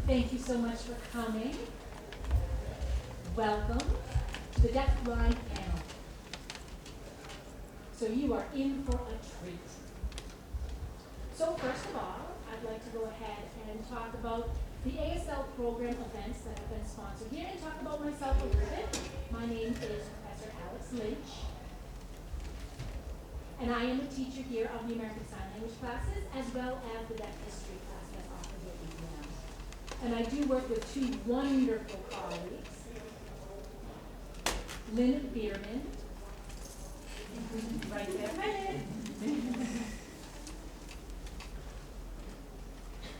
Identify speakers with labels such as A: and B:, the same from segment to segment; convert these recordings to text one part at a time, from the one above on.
A: Thank you so much for coming. Welcome to the DeafBlind panel. So you are in for a treat. So first of all, I'd like to go ahead and talk about the ASL program events that have been sponsored here and talk about myself a little bit. My name is Professor Alex Lynch, and I am a teacher here of the American Sign Language classes as well as the Deaf History class that's offered at UVM. And I do work with two wonderful colleagues, Lynn Bierman, right there,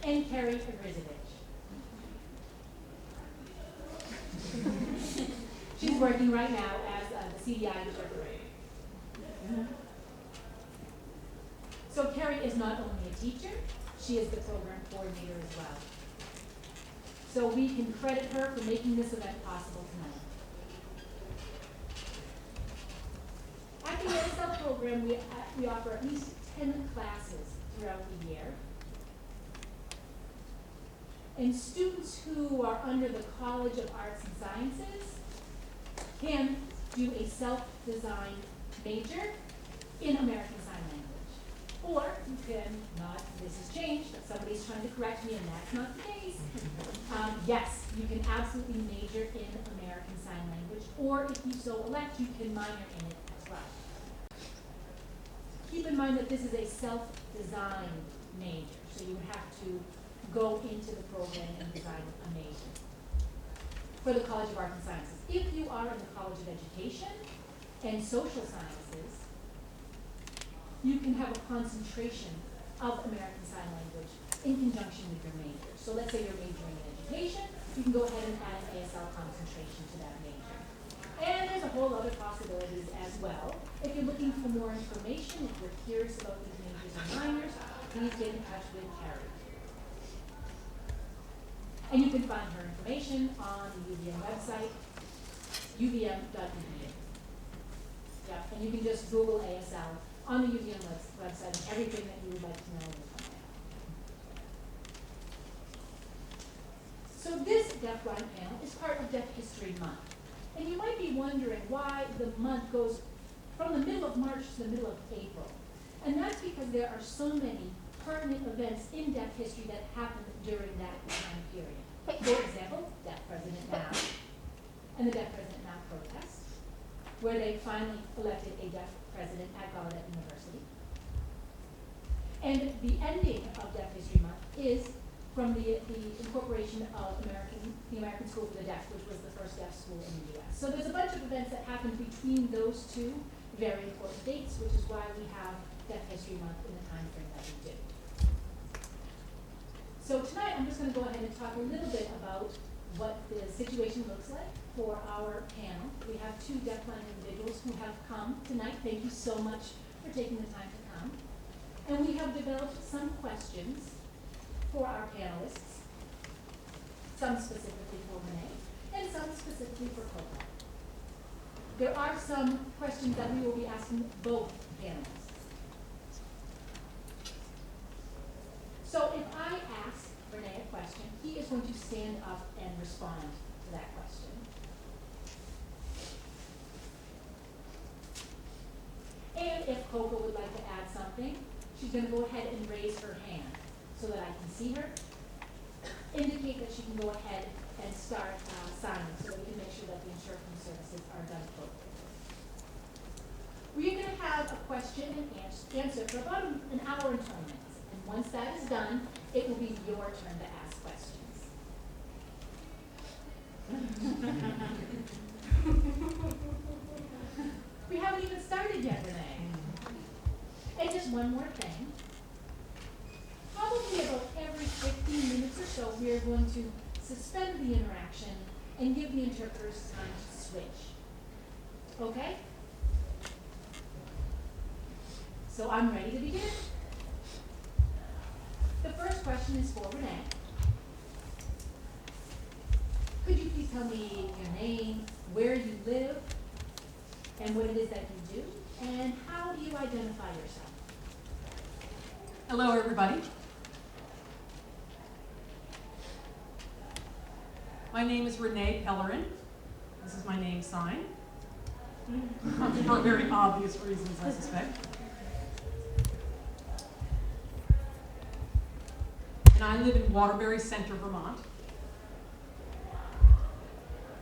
A: and Carrie Agrizovich. She's working right now as the CDI interpreter. So Carrie is not only a teacher, she is the program coordinator as well. So we can credit her for making this event possible tonight. At the ASL program, we offer at least 10 classes throughout the year. And students who are under the College of Arts and Sciences can do a self-designed major in American Sign Language. Or you can not, this has changed, but somebody's trying to correct me and that's not the case. Yes, you can absolutely major in American Sign Language, or if you so elect, you can minor in it as well. Keep in mind that this is a self-designed major, so you would have to go into the program and design a major for the College of Arts and Sciences. If you are in the College of Education and Social Sciences, you can have a concentration of American Sign Language in conjunction with your major. So let's say you're majoring in education, you can go ahead and add an ASL concentration to that major. And there's a whole other possibilities as well. If you're looking for more information, if you're curious about these majors and minors, please get in touch with Carrie. And you can find her information on the UVM website, UVM.edu. Yeah, and you can just Google ASL on the UVM website and everything that you would like to know will come out. So this DeafBlind panel is part of Deaf History Month. And you might be wondering why the month goes from the middle of March to the middle of April. And that's because there are so many pertinent events in deaf history that happened during that time period. For example, Deaf President Now and the Deaf President Now protest, where they finally elected a deaf president at Gallaudet University. And the ending of Deaf History Month is from the incorporation of the American School for the Deaf, which was the first deaf school in the U.S. So there's a bunch of events that happened between those two very important dates, which is why we have Deaf History Month in the time frame that we do. So tonight I'm just going to go ahead and talk a little bit about what the situation looks like for our panel. We have two deafblind individuals who have come tonight. Thank you so much for taking the time to come. And we have developed some questions for our panelists, some specifically for Renee, and some specifically for Cohen. There are some questions that we will be asking both panelists. So if I ask Renee a question, he is going to stand up and respond to that question. And if Coco would like to add something, she's going to go ahead and raise her hand so that I can see her. Indicate that she can go ahead and start signing so that we can make sure that the interpreting services are done appropriately. We're going to have a question and answer for about an hour and 20 minutes. And once that is done, it will be your turn to ask questions. We haven't even started yet, Renee. And just one more thing. Probably about every 15 minutes or so, we are going to suspend the interaction and give the interpreters time to switch. Okay? So I'm ready to begin. The first question is for Renee. Could you please tell me your name, where you live, and what it is that you do, and how do you identify yourself?
B: Hello, everybody. My name is Renee Pellerin. This is my name sign. For very obvious reasons, I suspect. And I live in Waterbury Center, Vermont.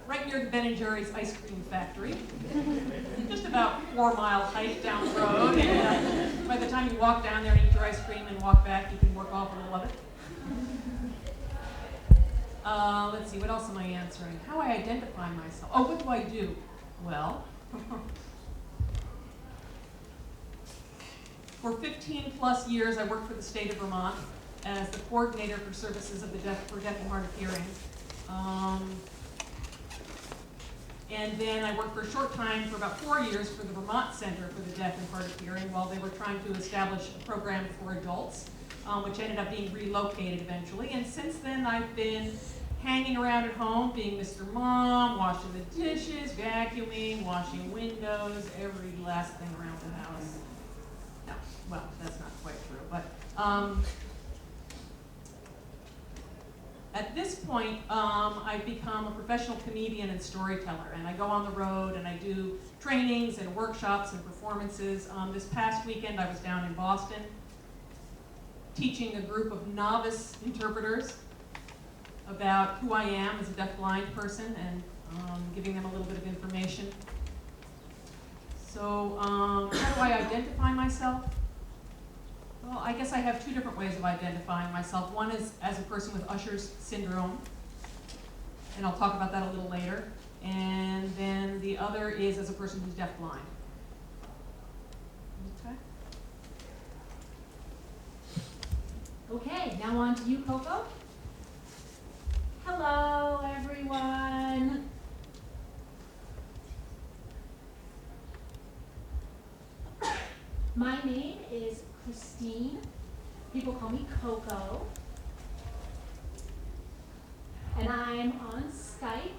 B: Right near the Ben & Jerry's ice cream factory. Just about 4-mile hike down the road. And by the time you walk down there and eat your ice cream and walk back, you can work off a little of it. Let's see, what else am I answering? How I identify myself. Oh, what do I do? Well, for 15 plus years, I worked for the state of Vermont as the coordinator for services of the deaf and hard of hearing. And then I worked for a short time, for about 4 years, for the Vermont Center for the Deaf and Hard of Hearing while they were trying to establish a program for adults, which ended up being relocated eventually. And since then, I've been hanging around at home, being Mr. Mom, washing the dishes, vacuuming, washing windows, every last thing around the house. No, well, that's not quite true, but at this point, I've become a professional comedian and storyteller, and I go on the road and I do trainings and workshops and performances. This past weekend, I was down in Boston teaching a group of novice interpreters about who I am as a deaf-blind person and giving them a little bit of information. So how do I identify myself? Well, I guess I have two different ways of identifying myself. One is as a person with Usher's syndrome, and I'll talk about that a little later. And then the other is as a person who's deaf-blind. Okay.
A: Okay, now on to you, Coco. Hello, everyone. My name is Christine. People call me Coco. And I'm on Skype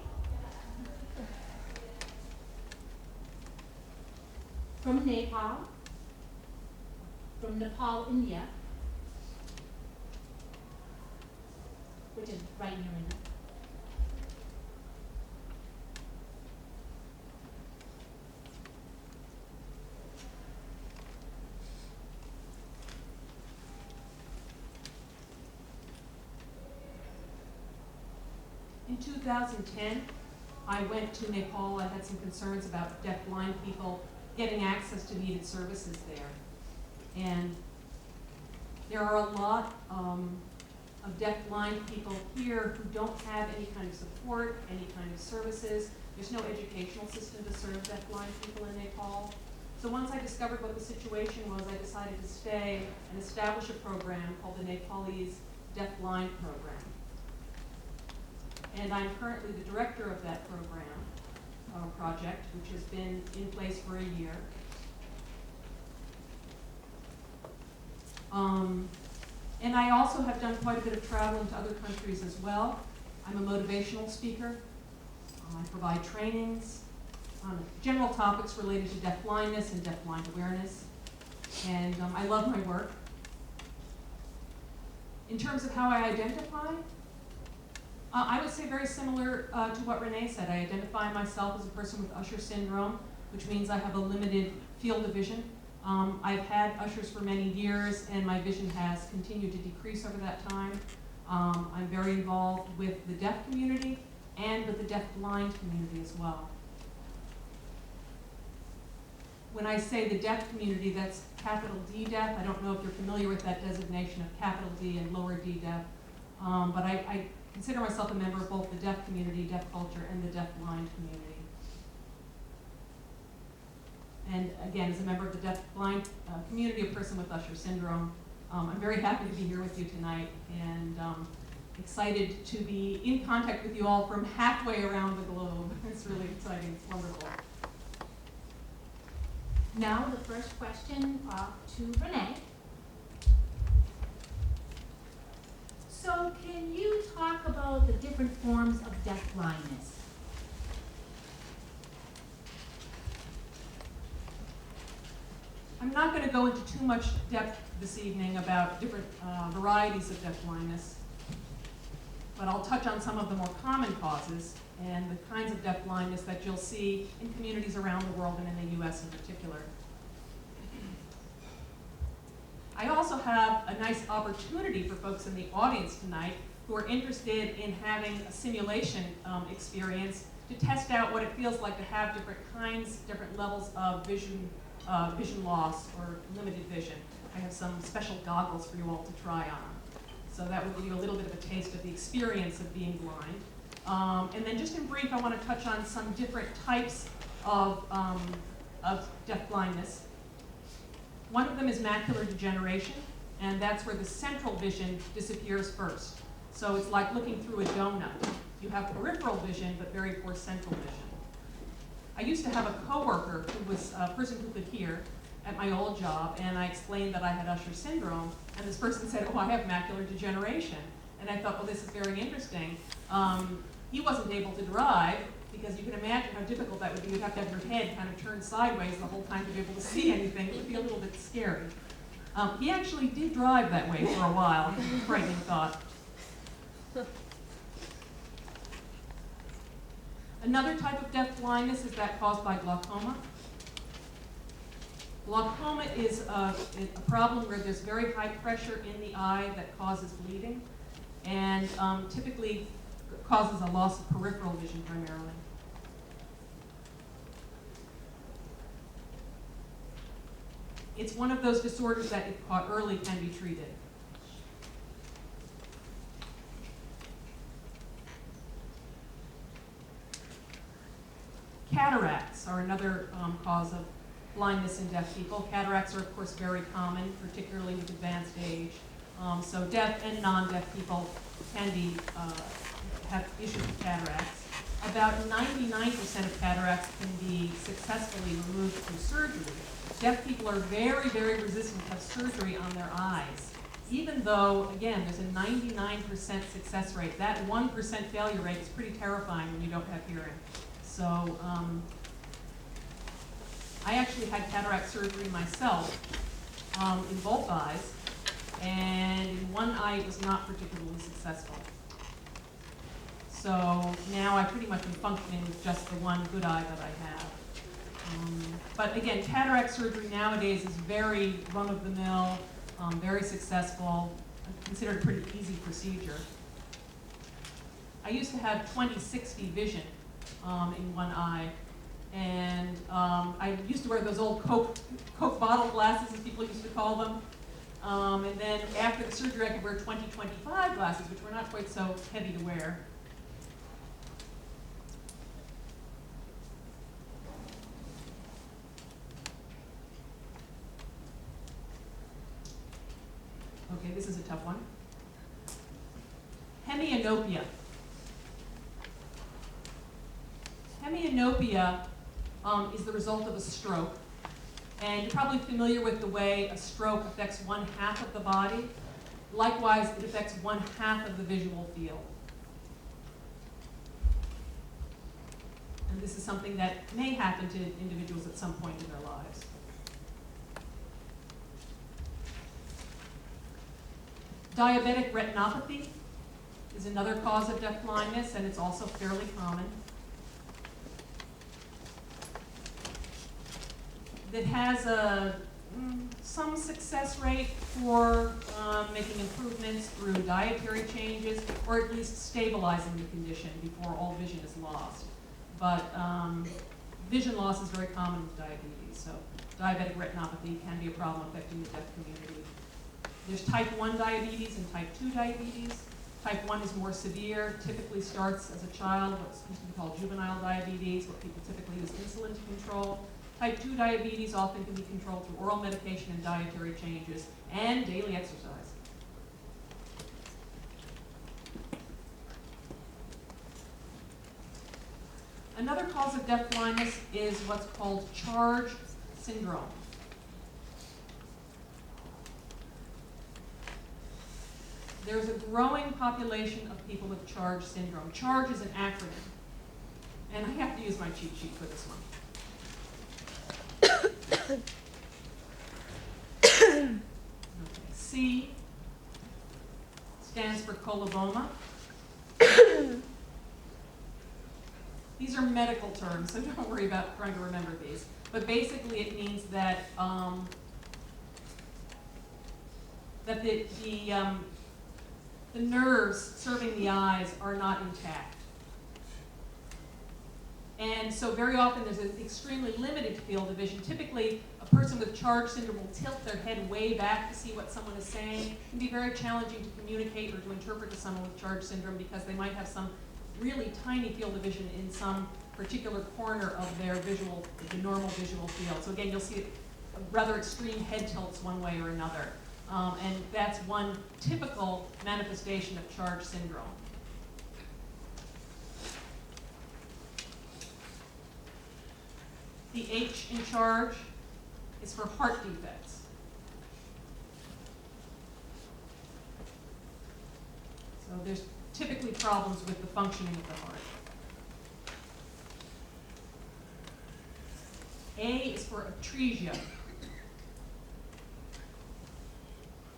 A: from Nepal, India, which is right near India.
B: In 2010, I went to Nepal. I had some concerns about deaf-blind people getting access to needed services there. And there are a lot of deaf-blind people here who don't have any kind of support, any kind of services. There's no educational system to serve deaf-blind people in Nepal. So once I discovered what the situation was, I decided to stay and establish a program called the Nepalese Deaf-Blind Program. And I'm currently the director of that program, project, which has been in place for a year. And I also have done quite a bit of traveling to other countries as well. I'm a motivational speaker. I provide trainings on general topics related to deaf-blindness and deaf-blind awareness. And I love my work. In terms of how I identify, I would say very similar to what Renee said. I identify myself as a person with Usher syndrome, which means I have a limited field of vision. I've had Ushers for many years, and my vision has continued to decrease over that time. I'm very involved with the deaf community and with the deaf-blind community as well. When I say the deaf community, that's capital D deaf. I don't know if you're familiar with that designation of capital D and lower D deaf, but I consider myself a member of both the deaf community, deaf culture, and the deaf-blind community. And again, as a member of the deaf-blind community, a person with Usher syndrome, I'm very happy to be here with you tonight, and excited to be in contact with you all from halfway around the globe. It's really exciting. It's wonderful.
A: Now the first question to Renee. So can you talk about the different forms of deaf-blindness?
B: I'm not going to go into too much depth this evening about different varieties of deaf-blindness. but I'll touch on some of the more common causes and the kinds of deafblindness that you'll see in communities around the world and in the US in particular. I also have a nice opportunity for folks in the audience tonight who are interested in having a simulation experience to test out what it feels like to have different kinds, different levels of vision loss or limited vision. I have some special goggles for you all to try on. So that will give you a little bit of a taste of the experience of being blind. And then just in brief, I want to touch on some different types of deafblindness. One of them is macular degeneration, and that's where the central vision disappears first. So it's like looking through a donut. You have peripheral vision, but very poor central vision. I used to have a coworker who was a person who could hear at my old job, and I explained that I had Usher syndrome, and this person said, oh, I have macular degeneration. And I thought, well, this is very interesting. He wasn't able to drive, because you can imagine how difficult that would be. You'd have to have your head kind of turned sideways the whole time to be able to see anything. It would be a little bit scary. He actually did drive that way for a while. Frightening thought. Another type of deafblindness is that caused by glaucoma. Glaucoma is a problem where there's very high pressure in the eye that causes bleeding, and typically causes a loss of peripheral vision primarily. It's one of those disorders that, if caught early, can be treated. Cataracts are another cause of blindness in deaf people. Cataracts are, of course, very common, particularly with advanced age. So deaf and non-deaf people can have issues with cataracts. About 99% of cataracts can be successfully removed through surgery. Deaf people are very, very resistant to have surgery on their eyes. Even though, again, there's a 99% success rate. That 1% failure rate is pretty terrifying when you don't have hearing. So I actually had cataract surgery myself in both eyes, and in one eye it was not particularly successful. So now I pretty much am functioning with just the one good eye that I have. But again, cataract surgery nowadays is very run-of-the-mill, very successful, considered a pretty easy procedure. I used to have 20/60 vision in one eye, and I used to wear those old Coke bottle glasses, as people used to call them. And then after the surgery, I could wear 20/25 glasses, which were not quite so heavy to wear. Okay, this is a tough one. Hemianopia. Hemianopia is the result of a stroke. And you're probably familiar with the way a stroke affects 1/2 of the body. Likewise, it affects 1/2 of the visual field. And this is something that may happen to individuals at some point in their lives. Diabetic retinopathy is another cause of deafblindness, and it's also fairly common. That has some success rate for making improvements through dietary changes, or at least stabilizing the condition before all vision is lost. But vision loss is very common with diabetes, so diabetic retinopathy can be a problem affecting the deaf community. There's type 1 diabetes and type 2 diabetes. Type 1 is more severe, typically starts as a child, what's used to be called juvenile diabetes, what people typically use insulin to control. Type 2 diabetes often can be controlled through oral medication and dietary changes and daily exercise. Another cause of deafblindness is what's called charge syndrome. There's a growing population of people with charge syndrome. Charge is an acronym, and I have to use my cheat sheet for this one. Okay. C stands for coloboma. are medical terms, so don't worry about trying to remember these. But basically it means that, that the nerves serving the eyes are not intact. And so very often there's an extremely limited field of vision. Typically, a person with Charge syndrome will tilt their head way back to see what someone is saying. It can be very challenging to communicate or to interpret to someone with Charge syndrome because they might have some really tiny field of vision in some particular corner of their visual, the normal visual field. So again, you'll see rather extreme head tilts one way or another. And that's one typical manifestation of Charge syndrome. The H in Charge is for heart defects. So there's typically problems with the functioning of the heart. A is for atresia.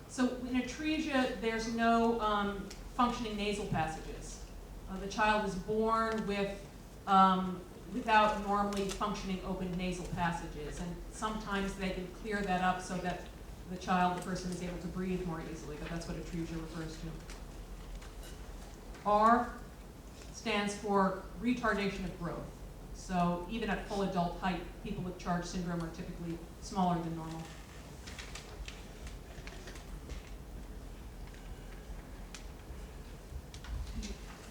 B: So in atresia, there's no functioning nasal passages. The child is born with without normally functioning open nasal passages, and sometimes they can clear that up so that the person is able to breathe more easily, but that's what atresia refers to. R stands for retardation of growth. So even at full adult height, people with Charge syndrome are typically smaller than normal.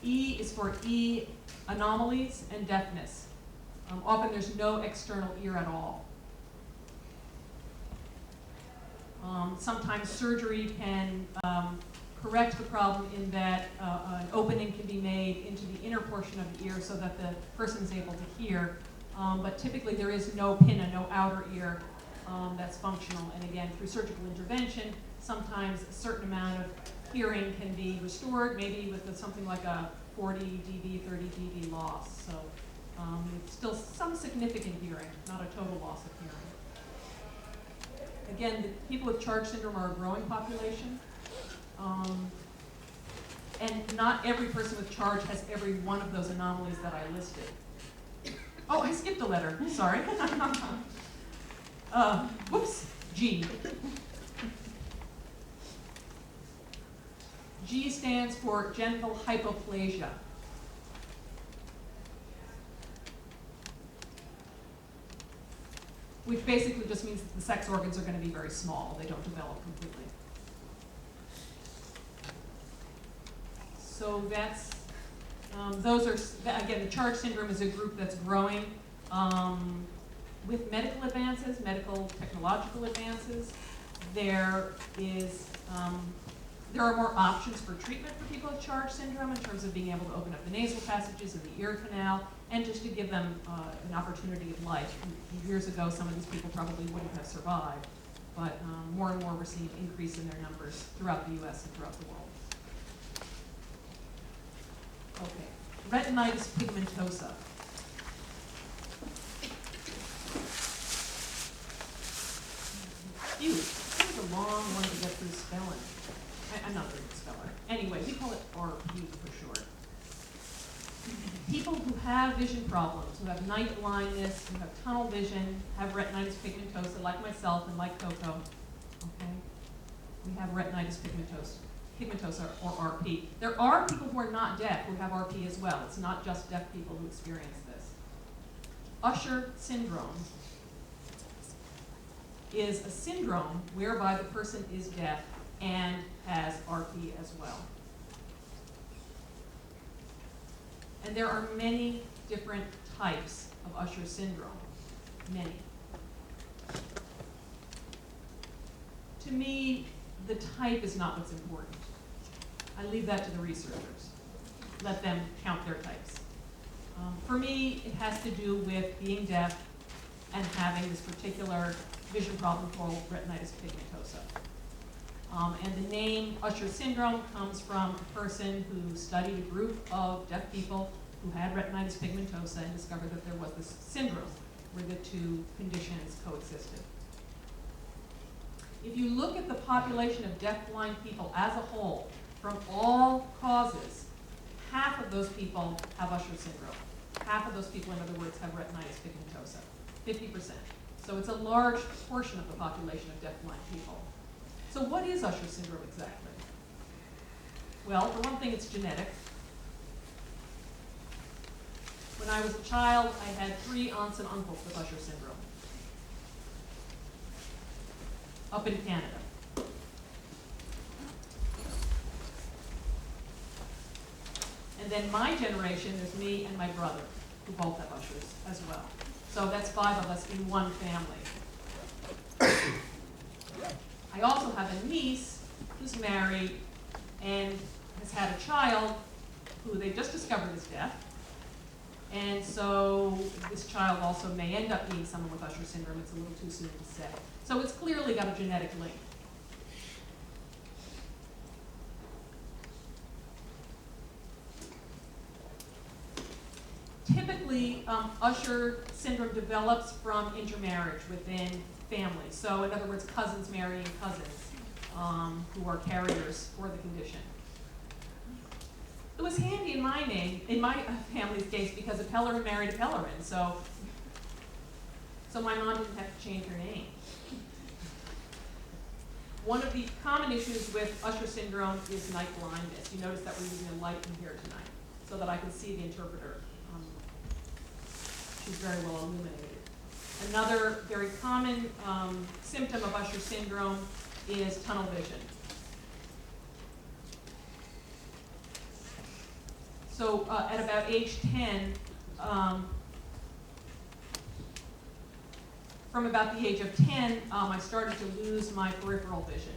B: E is for E, anomalies and deafness. Often there's no external ear at all. Sometimes surgery can correct the problem in that an opening can be made into the inner portion of the ear so that the person is able to hear. But typically there is no pinna, no outer ear that's functional. And again, through surgical intervention, sometimes a certain amount of hearing can be restored, maybe with something like a 40 dB, 30 dB loss. So it's still some significant hearing, not a total loss of hearing. Again, the people with Charge syndrome are a growing population. And not every person with Charge has every one of those anomalies that I listed. Oh, I skipped a letter, sorry. Whoops, G. G stands for genital hypoplasia. Which basically just means that the sex organs are going to be very small. They don't develop completely. So that's, those are, again, the Charge syndrome is a group that's growing with medical advances, medical technological advances. There are more options for treatment for people with Charge syndrome in terms of being able to open up the nasal passages and the ear canal, and just to give them an opportunity of life. Years ago, some of these people probably wouldn't have survived, but more and more we're seeing an increase in their numbers throughout the US and throughout the world. Okay, retinitis pigmentosa. Phew, this is a long one to get through spelling. I'm not a very good speller. Anyway, we call it RP for short. People who have vision problems, who have night blindness, who have tunnel vision, have retinitis pigmentosa, like myself and like Coco, okay? We have retinitis pigmentosa or RP. There are people who are not deaf who have RP as well. It's not just deaf people who experience this. Usher syndrome is a syndrome whereby the person is deaf and has RP as well. And there are many different types of Usher syndrome, many. To me, the type is not what's important. I leave that to the researchers. Let them count their types. For me, it has to do with being deaf and having this particular vision problem called retinitis pigmentosa. And the name Usher syndrome comes from a person who studied a group of deaf people who had retinitis pigmentosa and discovered that there was this syndrome where the two conditions coexisted. If you look at the population of deaf-blind people as a whole, from all causes, half of those people have Usher syndrome. half of those people, in other words, have retinitis pigmentosa, 50%. So it's a large portion of the population of deafblind people. So what is Usher syndrome exactly? Well, for one thing, it's genetic. When I was a child, I had 3 aunts and uncles with Usher syndrome up in Canada. And then my generation, there's me and my brother, who both have Ushers as well. So that's 5 of us in one family. I also have a niece who's married and has had a child who they just discovered is deaf. And so this child also may end up being someone with Usher syndrome. It's a little too soon to say. So it's clearly got a genetic link. Typically, Usher syndrome develops from intermarriage within families. So in other words, cousins marrying cousins who are carriers for the condition. It was handy in my family's case, because a Pellerin married a Pellerin, so my mom didn't have to change her name. One of the common issues with Usher syndrome is night blindness. You notice that we're using a light in here tonight so that I can see the interpreter. She's very well illuminated. Another very common symptom of Usher syndrome is tunnel vision. So at about age 10, from about the age of 10, I started to lose my peripheral vision.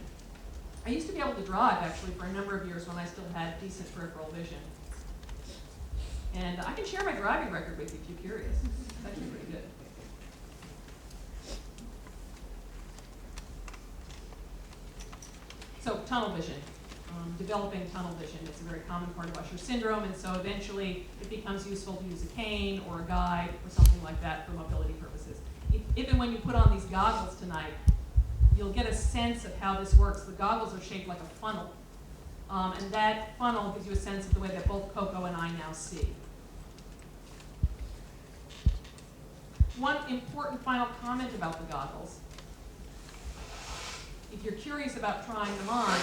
B: I used to be able to drive, actually, for a number of years when I still had decent peripheral vision. And I can share my driving record with you if you're curious. It's actually pretty good. So tunnel vision. Developing tunnel vision is a very common part of Usher syndrome, and so eventually it becomes useful to use a cane or a guide or something like that for mobility purposes. If and when you put on these goggles tonight, you'll get a sense of how this works. The goggles are shaped like a funnel, and that funnel gives you a sense of the way that both Coco and I now see. One important final comment about the goggles. If you're curious about trying them on,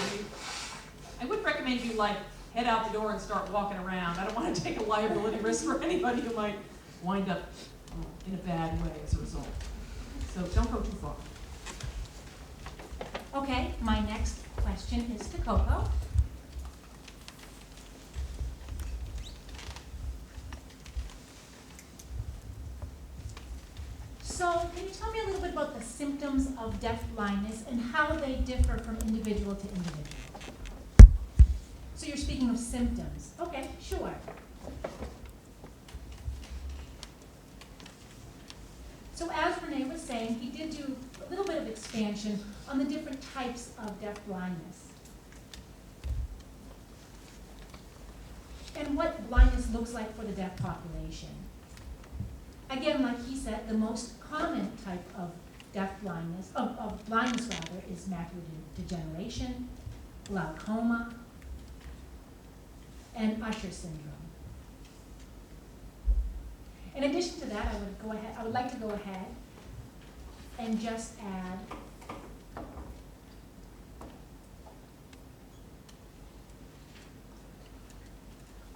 B: I would recommend you head out the door and start walking around. I don't want to take a liability risk for anybody who might wind up in a bad way as a result. So don't go too far.
A: Okay, my next question is to Coco. So can you tell me a little bit about the symptoms of deafblindness and how they differ from individual to individual? So you're speaking of symptoms. Okay, sure. So as Renee was saying, he did do a little bit of expansion on the different types of deafblindness. And what blindness looks like for the deaf population. Again, like he said, the most common type of deafblindness, of blindness rather, is macular degeneration, glaucoma, and Usher syndrome. In addition to that, I would like to go ahead and just add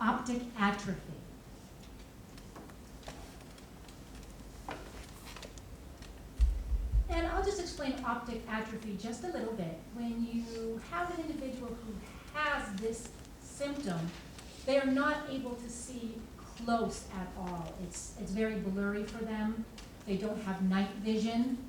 A: optic atrophy. And I'll just explain optic atrophy just a little bit. When you have an individual who has this symptom, they are not able to see close at all. It's very blurry for them. They don't have night vision.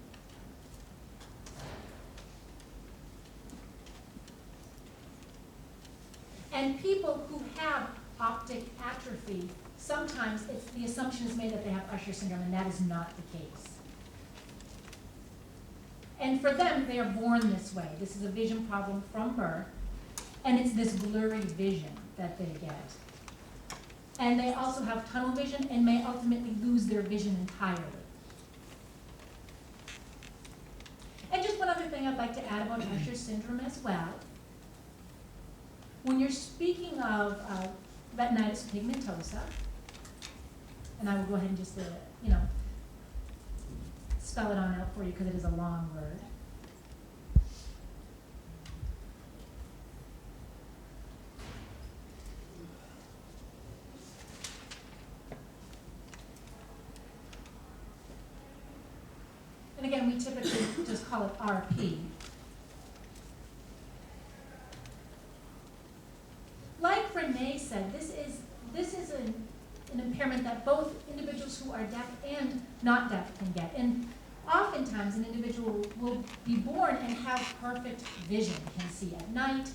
A: And people who have optic atrophy, sometimes the assumption is made that they have Usher syndrome, and that is not the case. And for them, they are born this way. This is a vision problem from birth, and it's this blurry vision that they get. And they also have tunnel vision and may ultimately lose their vision entirely. And just one other thing I'd like to add about Usher syndrome as well. When you're speaking of retinitis pigmentosa, And I will go ahead and just, spell it on out for you because it is a long word. And again, we typically just call it RP. Like Renee said, this is an impairment that both individuals who are deaf and not deaf can get. And oftentimes, an individual will be born and have perfect vision, can see at night,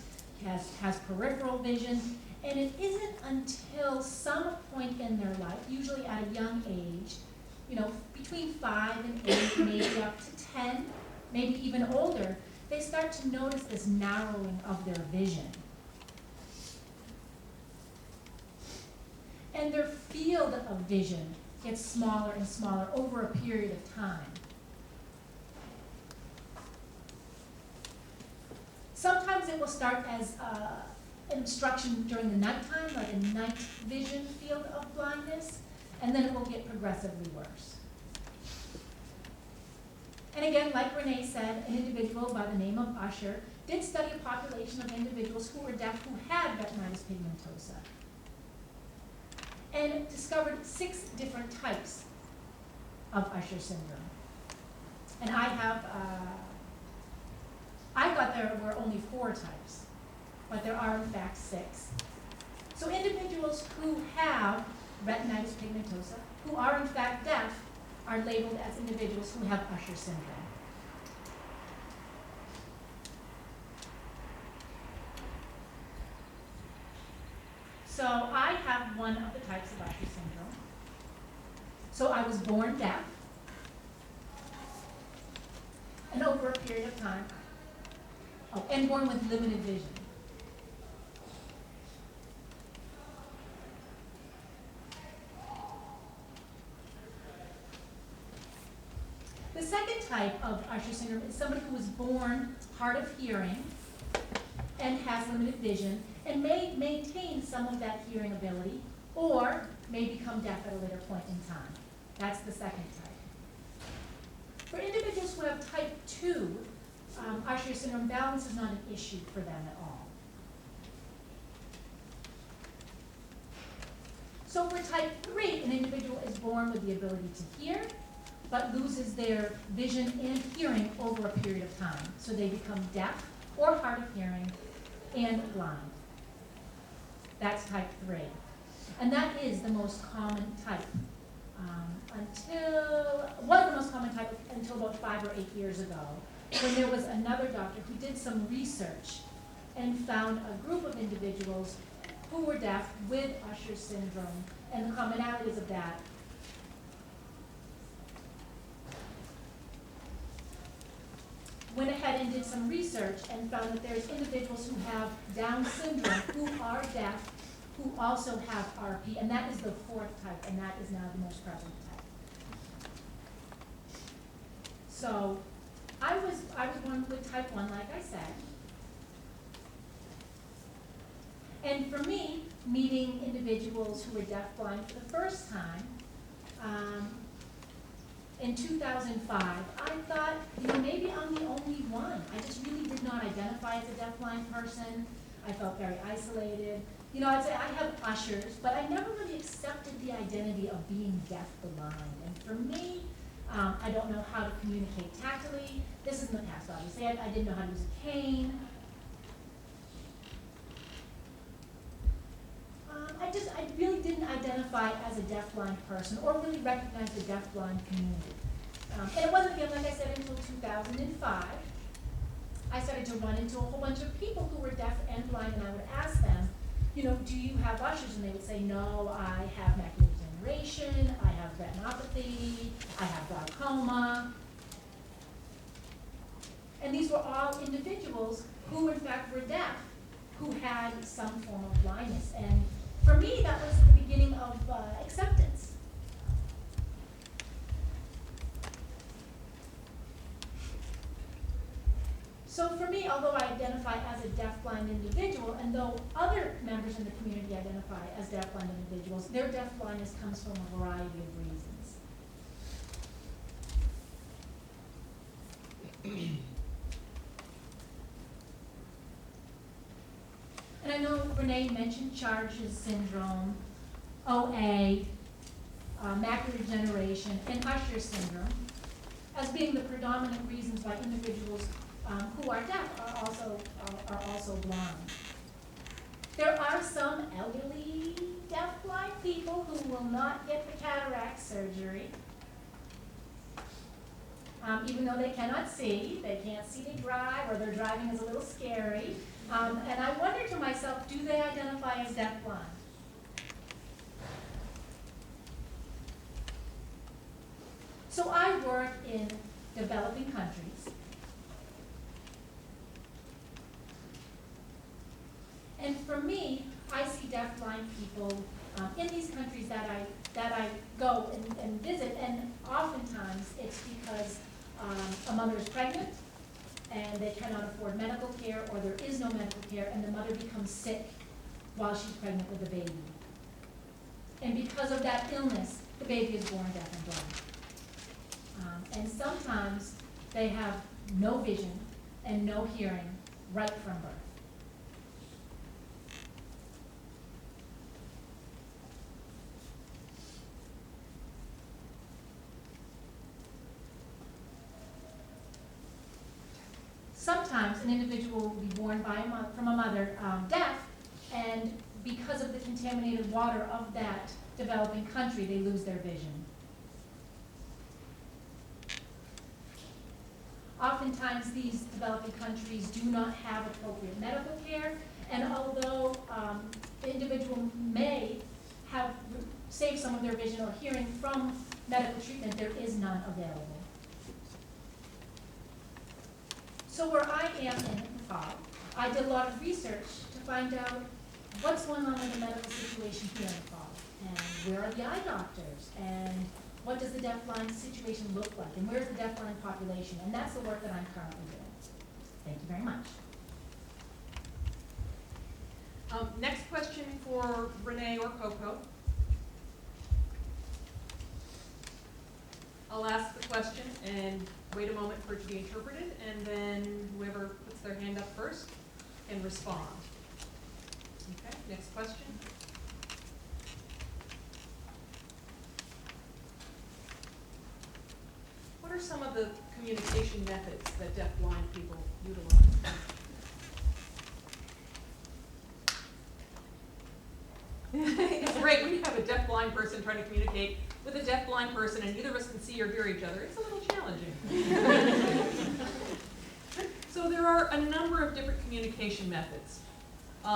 A: has peripheral vision, and it isn't until some point in their life, usually at a young age, between 5 and 8, maybe up to 10, maybe even older, they start to notice this narrowing of their vision. And their field of vision gets smaller and smaller over a period of time. Sometimes it will start as an obstruction during the nighttime, like a night vision field of blindness, and then it will get progressively worse. And again, like Renee said, an individual by the name of Usher did study a population of individuals who were deaf who had retinitis pigmentosa, and discovered 6 different types of Usher syndrome. And I thought there were only 4 types, but there are in fact 6. So individuals who have retinitis pigmentosa, who are in fact deaf, are labeled as individuals who have Usher syndrome. So I have one of the types of Usher syndrome. So I was born deaf, and over a period of time, and born with limited vision. The second type of Usher syndrome is somebody who was born hard of hearing and has limited vision and may maintain some of that hearing ability or may become deaf at a later point in time. That's the second type. For individuals who have type 2, Usher syndrome, balance is not an issue for them at all. So for type 3, an individual is born with the ability to hear, but loses their vision and hearing over a period of time. So they become deaf or hard of hearing and blind. That's type 3. And that is the most common type was the most common type until about 5 or 8 years ago, when there was another doctor who did some research and found a group of individuals who were deaf with Usher syndrome, and the commonalities of that. Went ahead and did some research and found that there's individuals who have Down syndrome who are deaf, who also have RP, and that is the 4th type, and that is now the most prevalent type. So I was born with type 1, like I said. And for me, meeting individuals who were deafblind for the first time, in 2005, I thought, maybe I'm the only one. I just really did not identify as a deafblind person. I felt very isolated. I'd say I have Ushers, but I never really accepted the identity of being deafblind. And for me, I don't know how to communicate tactily. This is in the past, obviously. I didn't know how to use a cane. I really didn't identify as a deafblind person or really recognize the deafblind community. And it wasn't, again, like I said, until 2005, I started to run into a whole bunch of people who were deaf and blind, and I would ask them, do you have Ushers? And they would say, no, I have macular degeneration, I have retinopathy, I have glaucoma. And these were all individuals who, in fact, were deaf, who had some form of blindness. And for me, that was the beginning of acceptance. So for me, although I identify as a deafblind individual, and though other members in the community identify as deafblind individuals, their deafblindness comes from a variety of reasons. And I know Renee mentioned Charges syndrome, OA, macular degeneration, and Usher syndrome as being the predominant reasons why individuals who are deaf are also blind. There are some elderly deafblind people who will not get the cataract surgery, even though they cannot see. They can't see to drive, or their driving is a little scary. And I wonder to myself, do they identify as deafblind? So I work in developing countries. And for me, I see deafblind people in these countries that I go and visit, and oftentimes it's because a mother is pregnant and they cannot afford medical care, or there is no medical care, and the mother becomes sick while she's pregnant with the baby. And because of that illness, the baby is born deaf and blind. And sometimes they have no vision and no hearing right from birth. Sometimes an individual will be born from a mother deaf, and because of the contaminated water of that developing country, they lose their vision. Oftentimes, these developing countries do not have appropriate medical care, and although the individual may have saved some of their vision or hearing from medical treatment, there is none available. So where I am in Nepal, I did a lot of research to find out what's going on with the medical situation here in Nepal, and where are the eye doctors, and what does the deafblind situation look like, and where's the deafblind population, and that's the work that I'm currently doing. Thank you very much.
B: Next question for Renee or Coco. I'll ask the question and wait a moment for it to be interpreted, and then whoever puts their hand up first can respond. Okay, next question. What are some of the communication methods that deafblind people utilize? It's great when you have a deafblind person trying to communicate with a deafblind person and neither of us can see or hear each other. It's a little challenging. So there are a number of different communication methods. Could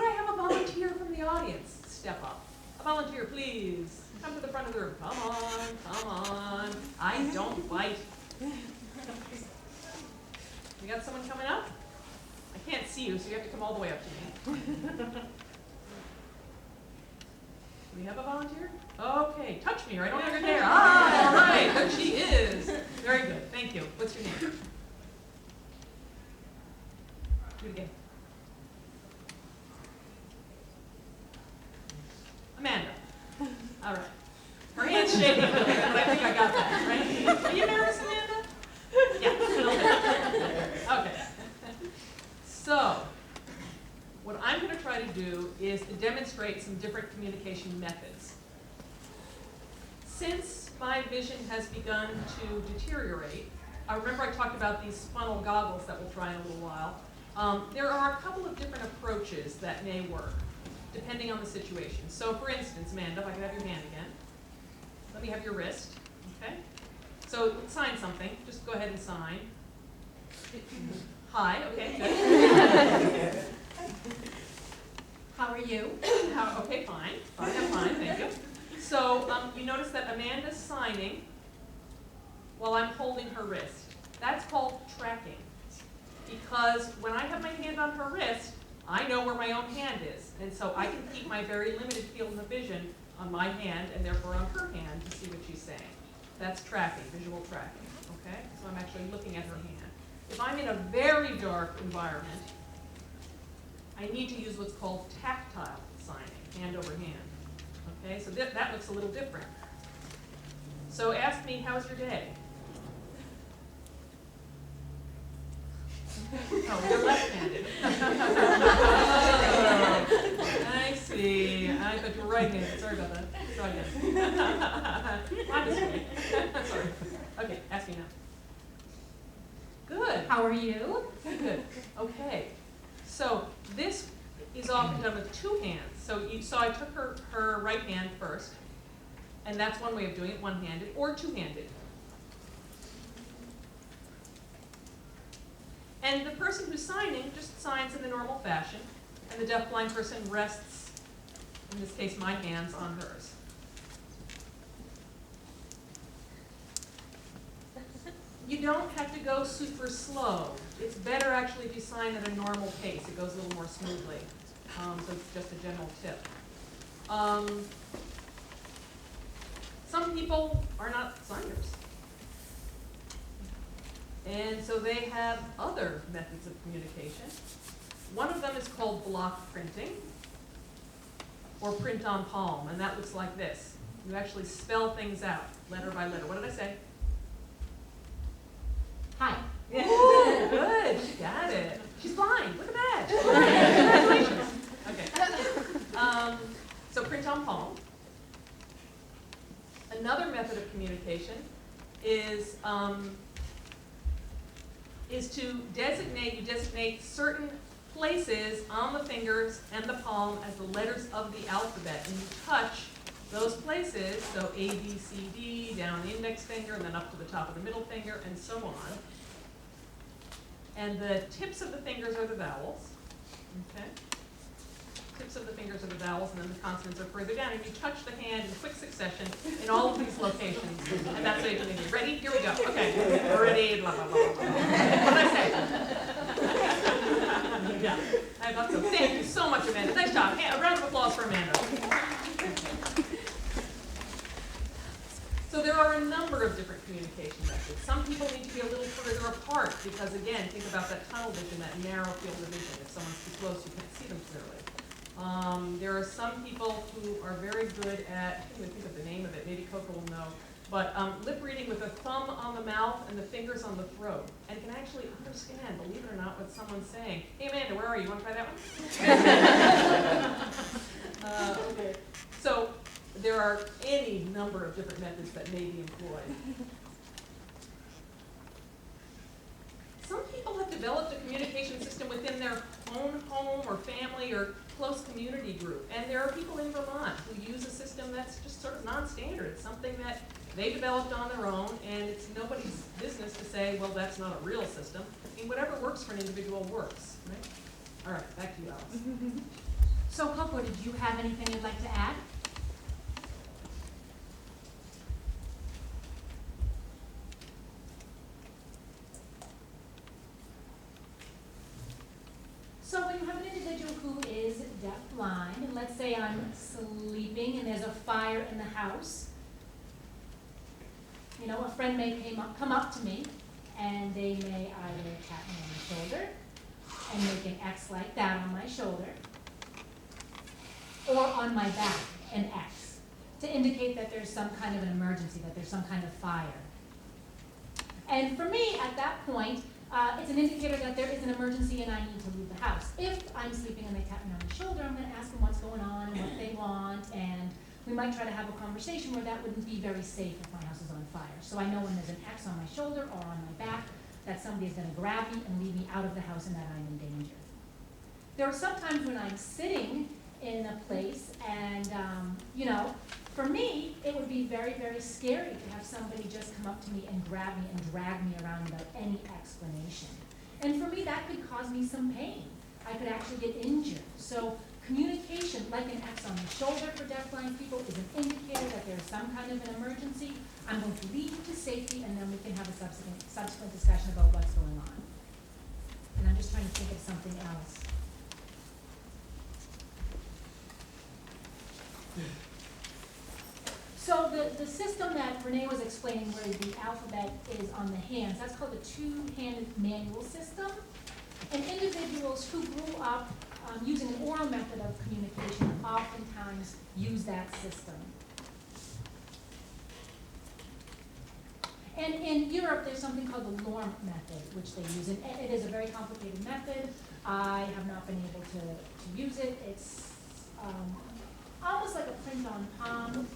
B: I have a volunteer from the audience step up? A volunteer, please. Come to the front of the room. Come on, come on. I don't bite. We got someone coming up? I can't see you, so you have to come all the way up to me. Do we have a volunteer? Okay, touch me right on your hair. Ah, all right, there she is. Very good, thank you. What's your name? Do it again. Amanda. All right. Her hand's shaking a little bit, but I think I got that, right? Are you nervous, Amanda? Yeah, a little bit. Okay. So, what I'm going to try to do is to demonstrate some different communication methods. Since my vision has begun to deteriorate, remember I talked about these funnel goggles that we'll try in a little while. There are a couple of different approaches that may work, depending on the situation. So for instance, Amanda, if I could have your hand again. Let me have your wrist, okay? So sign something, just go ahead and sign. Hi, okay, good.
A: How are you?
B: Okay, fine. I'm fine, thank you. So you notice that Amanda's signing while I'm holding her wrist. That's called tracking. Because when I have my hand on her wrist, I know where my own hand is. And so I can keep my very limited field of vision on my hand and therefore on her hand to see what she's saying. That's tracking, visual tracking, okay? So so I'm actually looking at her hand. If I'm in a very dark environment, I need to use what's called tactile signing, hand over hand. Okay, so that looks a little different. So ask me, how's your day? Oh, you're left-handed. I see. I thought you were right-handed. Sorry about that. Try again. My mistake. Sorry. Okay, ask me now. Good.
A: How are you?
B: Good. Okay. So this is often done with two hands. So you saw I took her right hand first, and that's one way of doing it, one-handed or two-handed. And the person who's signing just signs in the normal fashion, and the deafblind person rests, in this case, my hands on hers. You don't have to go super slow. It's better actually if you sign at a normal pace. It goes a little more smoothly. So it's just a general tip. Some people are not signers. And so they have other methods of communication. One of them is called block printing, or print on palm, and that looks like this. You actually spell things out, letter by letter. What did I say?
A: Hi.
B: Ooh, good, she got it. She's blind, look at that. She's blind. Congratulations. Okay. So print on palm. Another method of communication is to designate certain places on the fingers and the palm as the letters of the alphabet, and you touch those places, so A, B, C, D, down the index finger, and then up to the top of the middle finger, and so on. And the tips of the fingers are the vowels, okay? Tips of the fingers are the vowels, and then the consonants are further down, and you touch the hand in quick succession in all of these locations, and that's how you do it. Ready? Here we go. Okay. Ready? Blah, blah, blah, blah, blah. What did I say? Yeah, I thought so. Thank you so much, Amanda. Nice job. A round of applause for Amanda. So there are a number of different communication methods. Some people need to be a little further apart because, again, think about that tunnel vision, that narrow field of vision. If someone's too close, you can't see them clearly. There are some people who are very good at, I can't even think of the name of it, maybe Coco will know, but lip reading with a thumb on the mouth and the fingers on the throat, and can actually understand, believe it or not, what someone's saying. Hey Amanda, where are you? Want to try that one? Okay. So there are any number of different methods that may be employed. Some people have developed a communication system within their own home or family or close community group. And there are people in Vermont who use a system that's just sort of non-standard. It's something that they developed on their own, and it's nobody's business to say, well, that's not a real system. I mean, whatever works for an individual works, right? All right, back to you, Alice.
A: So, Coco, did you have anything you'd like to add? So when you have an individual who is deafblind, and let's say I'm sleeping and there's a fire in the house, you know, a friend may come up to me and they may either tap me on the shoulder and make an X like that on my shoulder, or on my back, an X, to indicate that there's some kind of an emergency, that there's some kind of fire. And for me, at that point, it's an indicator that there is an emergency and I need to leave the house. If I'm sleeping and they tap me on the shoulder, I'm going to ask them what's going on and what they want, and we might try to have a conversation where that wouldn't be very safe if my house is on fire. So I know when there's an X on my shoulder or on my back, that somebody is going to grab me and lead me out of the house and that I'm in danger. There are some times when I'm sitting in a place and, you know, for me, it would be very, very scary to have somebody just come up to me and grab me and drag me around without any explanation. And for me, that could cause me some pain. I could actually get injured. So communication, like an X on the shoulder for deafblind people, is an indicator that there's some kind of an emergency. I'm going to lead you to safety, and then we can have a subsequent discussion about what's going on. And I'm just trying to think of something else. So the system that Renee was explaining where the alphabet is on the hands, that's called the two-handed manual system. And individuals who grew up using an oral method of communication oftentimes use that system. And in Europe, there's something called the Lorm method, which they use. And it is a very complicated method. I have not been able to use it. It's almost like a print on palm,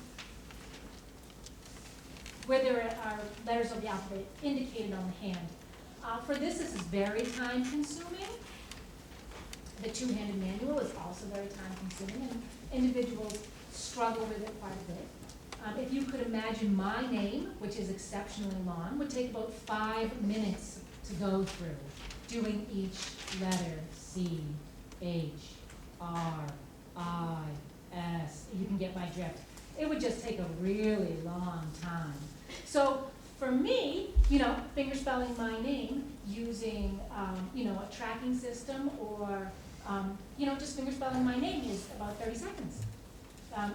A: where there are letters of the alphabet indicated on the hand. For this is very time consuming. The two-handed manual is also very time consuming, and individuals struggle with it quite a bit. If you could imagine my name, which is exceptionally long, would take about 5 minutes to go through, doing each letter, C, H, R, I, S. You can get my drift. It would just take a really long time. So for me, finger spelling my name using, a tracking system or, just finger spelling my name is about 30 seconds.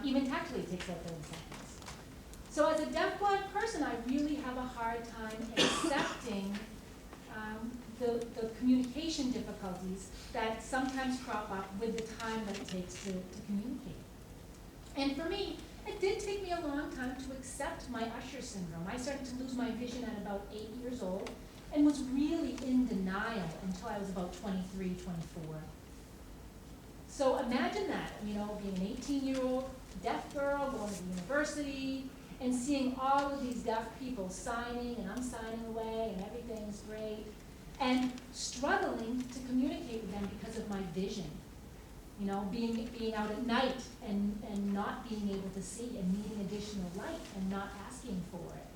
A: Even tactily it takes about 30 seconds. So as a deafblind person, I really have a hard time accepting the communication difficulties that sometimes crop up with the time that it takes to communicate. And for me, it did take me a long time to accept my Usher syndrome. I started to lose my vision at about 8 years old and was really in denial until I was about 23, 24. So imagine that, being an 18-year-old deaf girl going to the university and seeing all of these deaf people signing and I'm signing away and everything's great and struggling to communicate with them because of my vision. Being out at night and not being able to see and needing additional light and not asking for it.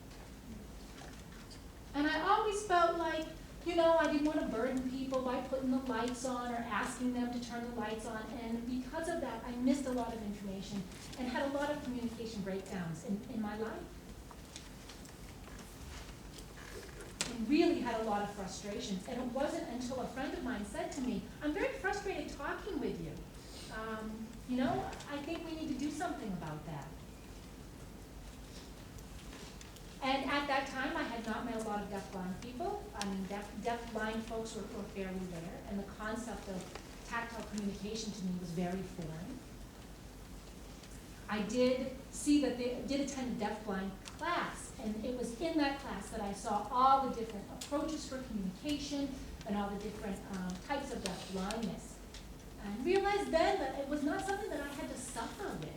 A: And I always felt like, I didn't want to burden people by putting the lights on or asking them to turn the lights on. And because of that, I missed a lot of information and had a lot of communication breakdowns in my life. And really had a lot of frustrations. And it wasn't until a friend of mine said to me, I'm very frustrated talking with you. I think we need to do something about that. And at that time, I had not met a lot of deafblind people. Deafblind folks were fairly rare, and the concept of tactile communication to me was very foreign. I did see that they did attend a deafblind class, and it was in that class that I saw all the different approaches for communication and all the different types of deafblindness. And realized then that it was not something that I had to suffer with.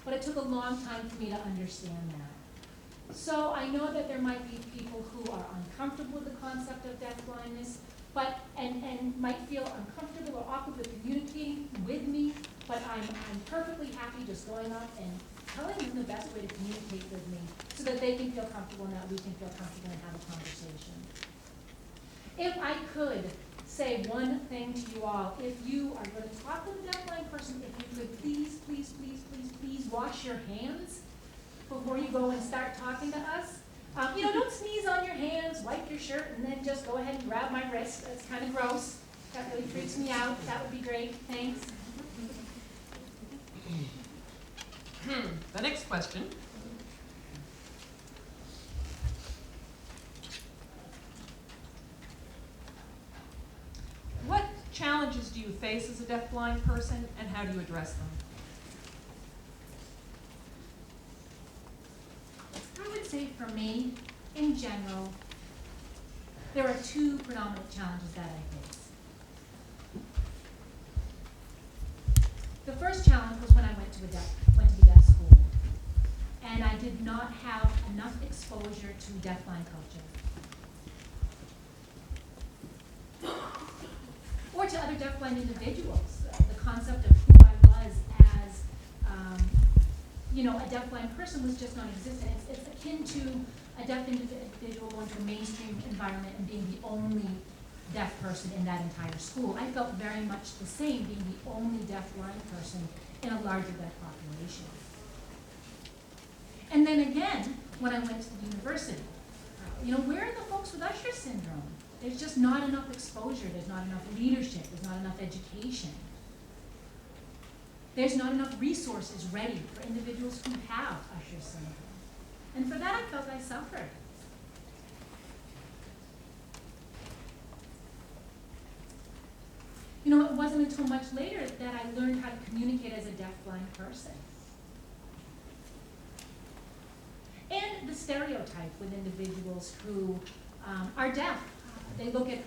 A: But it took a long time for me to understand that. So I know that there might be people who are uncomfortable with the concept of deafblindness, and might feel uncomfortable or awkward with communicating with me, but I'm perfectly happy just going up and telling them the best way to communicate with me so that they can feel comfortable and that we can feel comfortable and have a conversation. If I could say one thing to you all, if you are going to talk with a deafblind person, if you could please wash your hands before you go and start talking to us. Don't sneeze on your hands, wipe your shirt, and then just go ahead and grab my wrist. That's kind of gross. That really freaks me out. That would be great. Thanks.
B: The next question. What challenges do you face as a deafblind person, and how do you address them?
A: I would say for me, in general, there are two predominant challenges that I face. The first challenge was when I went to the deaf school, and I did not have enough exposure to deafblind culture. Or to other deafblind individuals. The concept of who I was as, a deafblind person was just non-existent. It's akin to a deaf individual going to a mainstream environment and being the only deaf person in that entire school. I felt very much the same, being the only deafblind person in a larger deaf population. And then again, when I went to the university, where are the folks with Usher syndrome? There's just not enough exposure, there's not enough leadership, there's not enough education. There's not enough resources ready for individuals who have Usher syndrome. And for that, I felt I suffered. You know, it wasn't until much later that I learned how to communicate as a deafblind person. And the stereotype with individuals who are deaf. They look at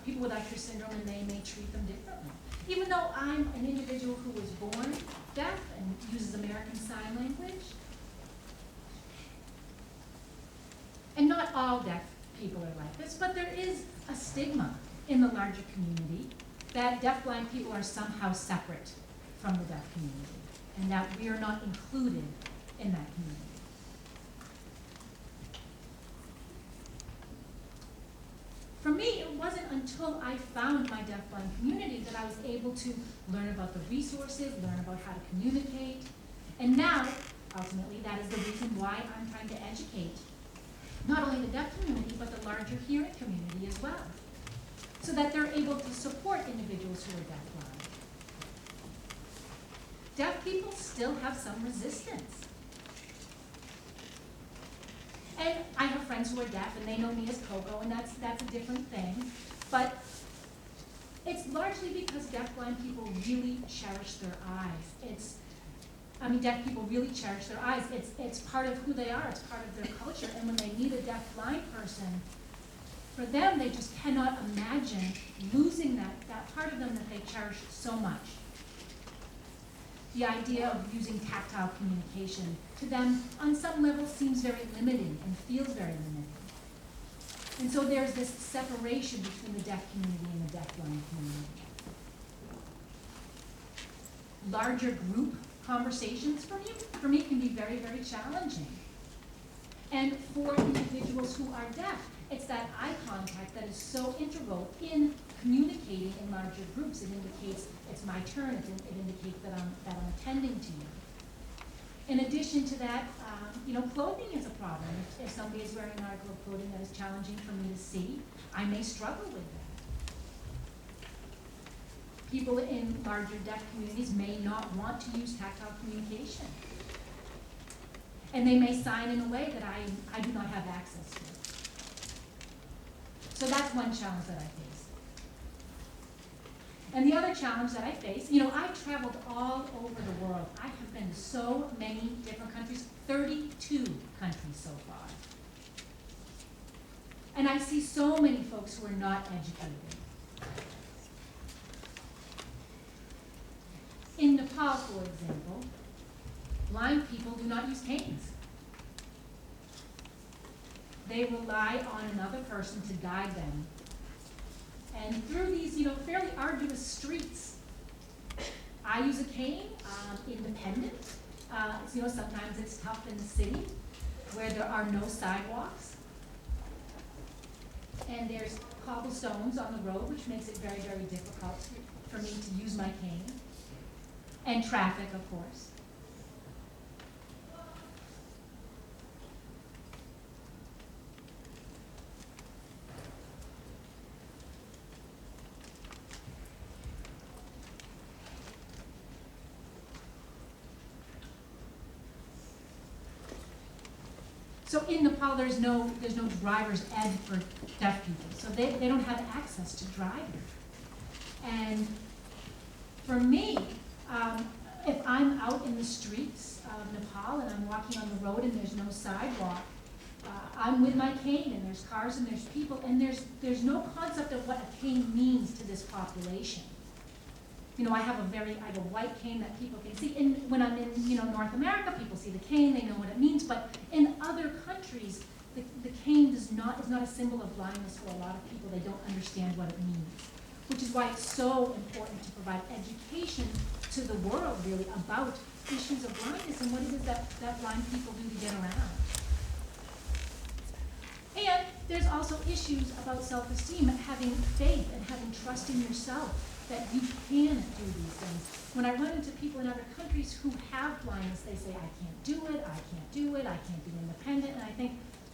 A: people with Usher syndrome and they may treat them differently. Even though I'm an individual who was born deaf and uses American Sign Language. And not all deaf people are like this, but there is a stigma in the larger community that deafblind people are somehow separate from the deaf community and that we are not included in that community. For me, it wasn't until I found my deafblind community that I was able to learn about the resources, learn about how to communicate, and now, ultimately, that is the reason why I'm trying to educate not only the deaf community, but the larger hearing community as well, so that they're able to support individuals who are deafblind. Deaf people still have some resistance. And I have friends who are deaf, and they know me as Coco, and that's a different thing. But it's largely because deafblind people really cherish their eyes. Deaf people really cherish their eyes. It's part of who they are. It's part of their culture. And when they meet a deafblind person, for them, they just cannot imagine losing that part of them that they cherish so much. The idea of using tactile communication to them on some level seems very limiting and feels very limiting. And so there's this separation between the deaf community and the deafblind community. Larger group conversations for me can be very, very challenging. And for individuals who are deaf, it's that eye contact that is so integral in communicating in larger groups. It indicates it's my turn. It indicates that I'm attending to you. In addition to that, clothing is a problem. If somebody is wearing an article of clothing that is challenging for me to see, I may struggle with that. People in larger deaf communities may not want to use tactile communication. And they may sign in a way that I do not have access to. So that's one challenge that I face. And the other challenge that I face, I've traveled all over the world. I have been to so many different countries, 32 countries so far. And I see so many folks who are not educated. In Nepal, for example, blind people do not use canes. They rely on another person to guide them. And through these, fairly arduous streets, I use a cane, independent. Sometimes it's tough in the city where there are no sidewalks. And there's cobblestones on the road, which makes it very, very difficult for me to use my cane. And traffic, of course. So in Nepal, there's no driver's ed for deaf people, so they don't have access to driving. And for me, if I'm out in the streets of Nepal and I'm walking on the road and there's no sidewalk, I'm with my cane and there's cars and there's people and there's no concept of what a cane means to this population. I have a white cane that people can see. And when I'm in, North America, people see the cane, they know what it means. But in other countries, the cane is not a symbol of blindness for a lot of people. They don't understand what it means. Which is why it's so important to provide education to the world, really, about issues of blindness and what it is that blind people do to get around. And there's also issues about self-esteem, having faith and having trust in yourself that you can do these things. When I run into people in other countries who have blindness, they say, I can't do it, I can't be independent, and I think,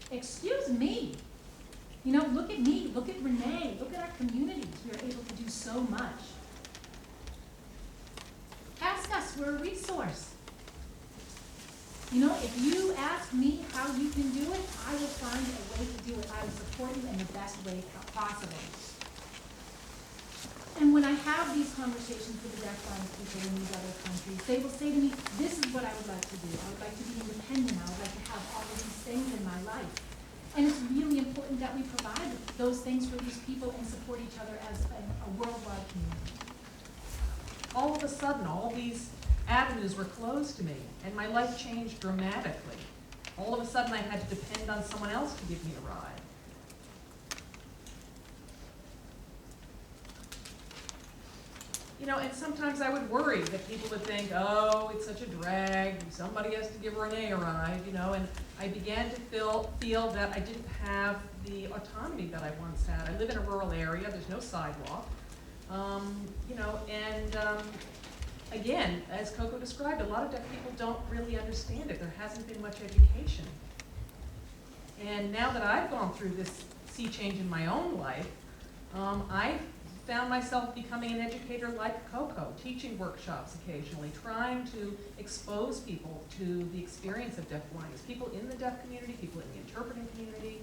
A: excuse me. Look at me, look at Renee, look at our communities. We are able to do so much. Ask us we're a resource. You know, if you ask me how you can do it, I will find a way to do it. I will support you in the best way possible. And when I have these conversations with the deafblind people in these other countries, they will say to me, this is what I would like to do. I would like to be independent. I would like to have all of these things in my life. And it's really important that we provide those things for these people and support each other as a worldwide community.
B: All of a sudden, all these avenues were closed to me, and my life changed dramatically. All of a sudden, I had to depend on someone else to give me a ride. You know, and sometimes I would worry that people would think, oh, it's such a drag, somebody has to give Renee a ride, you know, and I began to feel that I didn't have the autonomy that I once had. I live in a rural area, there's no sidewalk, you know, and again, as Coco described, a lot of deaf people don't really understand it. There hasn't been much education. And now that I've gone through this sea change in my own life, I've found myself becoming an educator like Coco, teaching workshops occasionally, trying to expose people to the experience of deafblindness, people in the deaf community, people in the interpreting community.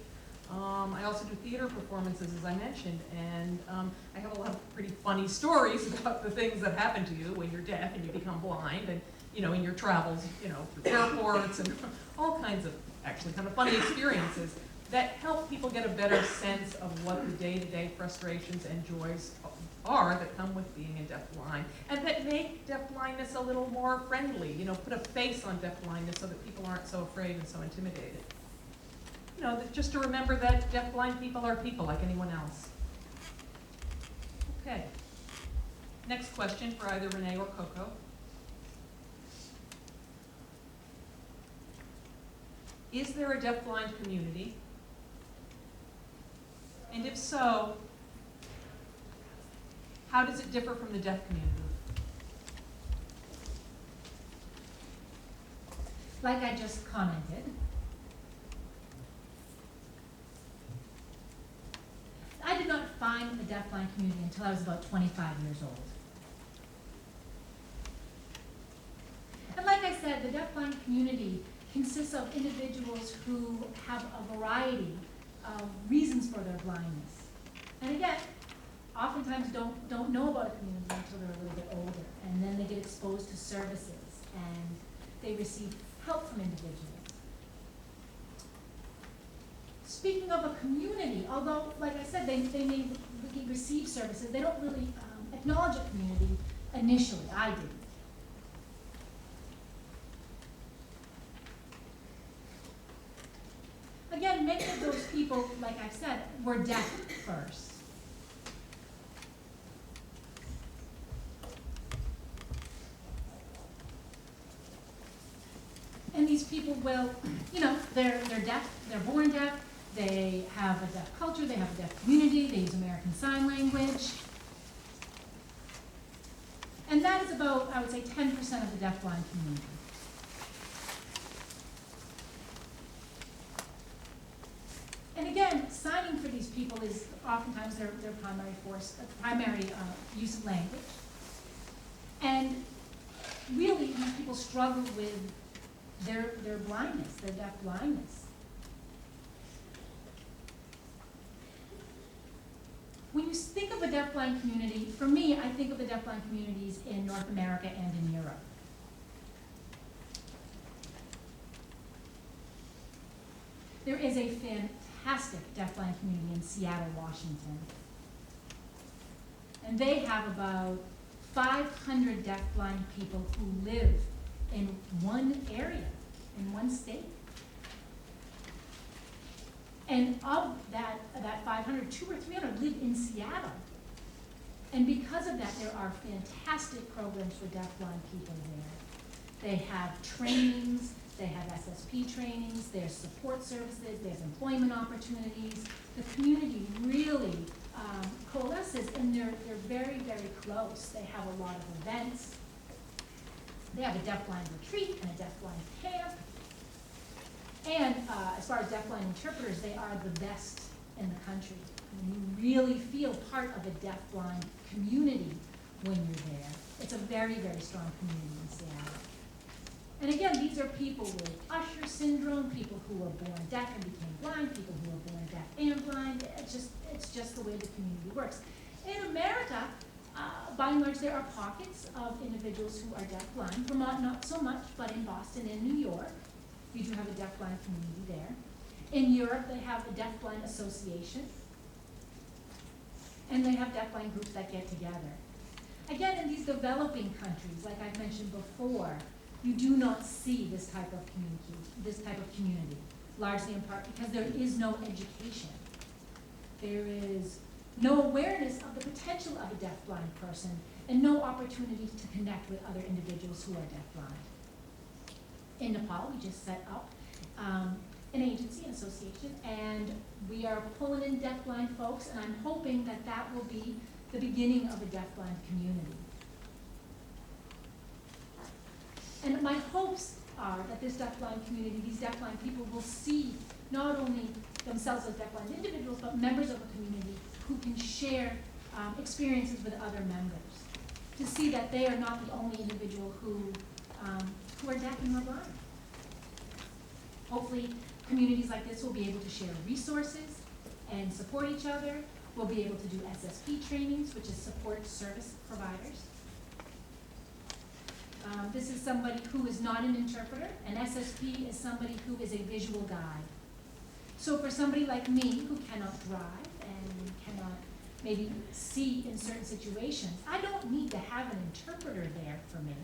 B: I also do theater performances, as I mentioned, and I have a lot of pretty funny stories about the things that happen to you when you're deaf and you become blind, and you know, in your travels, you know, through airports and all kinds of actually kind of funny experiences that help people get a better sense of what the day-to-day frustrations and joys are that come with being a deafblind, and that make deafblindness a little more friendly, you know, put a face on deafblindness so that people aren't so afraid and so intimidated. You know, just to remember that deafblind people are people like anyone else. Okay. Next question for either Renee or Coco. Is there a deafblind community? And if so, how does it differ from the deaf community?
A: Like I just commented, I did not find the deafblind community until I was about 25 years old. And like I said, the deafblind community consists of individuals who have a variety of reasons for their blindness. And again, oftentimes don't know about a community until they're a little bit older, and then they get exposed to services and they receive help from individuals. Speaking of a community, although, like I said, they may receive services, they don't really acknowledge a community initially. I didn't. Again, many of those people, like I've said, were deaf first. And these people will, you know, they're deaf, they're born deaf, they have a deaf culture, they have a deaf community, they use American Sign Language. And that is about, I would say, 10% of the deafblind community. And again, signing for these people is oftentimes their primary use of language. And really, these people struggle with their blindness, their deaf blindness. When you think of a deafblind community, for me, I think of the deafblind communities in North America and in Europe. There is a fantastic deafblind community in Seattle, Washington. And they have about 500 deafblind people who live in one area, in one state. And of that 500, 200 or 300 live in Seattle. And because of that, there are fantastic programs for deafblind people there. They have trainings, they have SSP trainings, there's support services, there's employment opportunities. The community really coalesces, and they're very, very close. They have a lot of events. They have a deafblind retreat and a deafblind camp. And as far as deafblind interpreters, they are the best in the country. And you really feel part of a deafblind community when you're there. It's a very, very strong community in Seattle. And again, these are people with Usher syndrome, people who were born deaf and became blind, people who were born deaf and blind. It's just the way the community works. In America, by and large, there are pockets of individuals who are deaf-blind. Vermont, not so much, but in Boston and New York, we do have a deaf-blind community there. In Europe, they have a deaf-blind association, and they have deaf-blind groups that get together. Again, in these developing countries, like I mentioned before, you do not see this type of community, largely in part because there is no education. There is no awareness of the potential of a deaf-blind person, and no opportunity to connect with other individuals who are deaf-blind. In Nepal, we just set up an agency, an association, and we are pulling in deaf-blind folks, and I'm hoping that that will be the beginning of a deaf-blind community. And my hopes are that this deaf-blind community, these deaf-blind people will see not only themselves as deaf-blind individuals, but members of a community who can share experiences with other members, to see that they are not the only individual who are deaf and or blind. Hopefully, communities like this will be able to share resources and support each other. We'll be able to do SSP trainings, which is support service providers. This is somebody who is not an interpreter. An SSP is somebody who is a visual guide. So for somebody like me who cannot drive and cannot maybe see in certain situations, I don't need to have an interpreter there for me.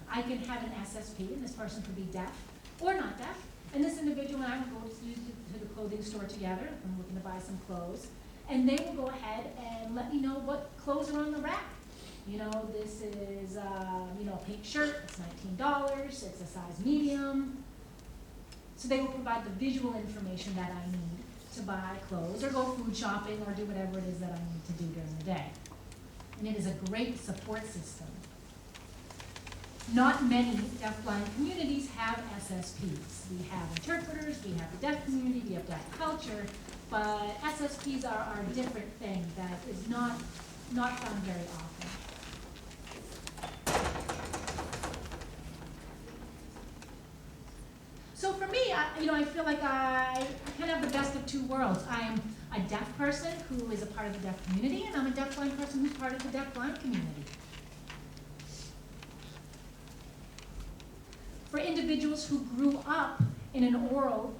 A: I can have an SSP, and this person could be deaf or not deaf, and this individual and I will go to the clothing store together if I'm looking to buy some clothes, and they will go ahead and let me know what clothes are on the rack. You know, this is a pink shirt, it's $19, it's a size medium. So they will provide the visual information that I need to buy clothes or go food shopping or do whatever it is that I need to do during the day. And it is a great support system. Not many deaf-blind communities have SSPs. We have interpreters, we have the deaf community, we have deaf culture, but SSPs are a different thing that is not found very often. So for me, I feel like I kind of have the best of two worlds. I am a deaf person who is a part of the deaf community, and I'm a deaf-blind person who's part of the deaf-blind community. For individuals who grew up in an oral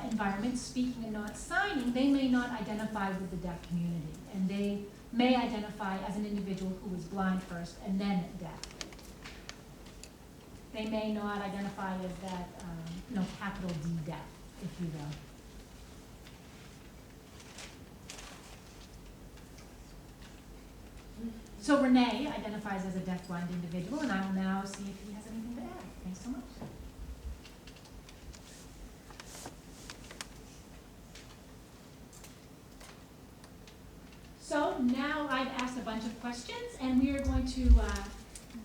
A: environment, speaking and not signing, they may not identify with the deaf community, and they may identify as an individual who was blind first and then deaf. They may not identify as that, capital D deaf, if you will. So Renee identifies as a deaf-blind individual, and I will now see if he has anything to add. Thanks so much. So now I've asked a bunch of questions, and we are going to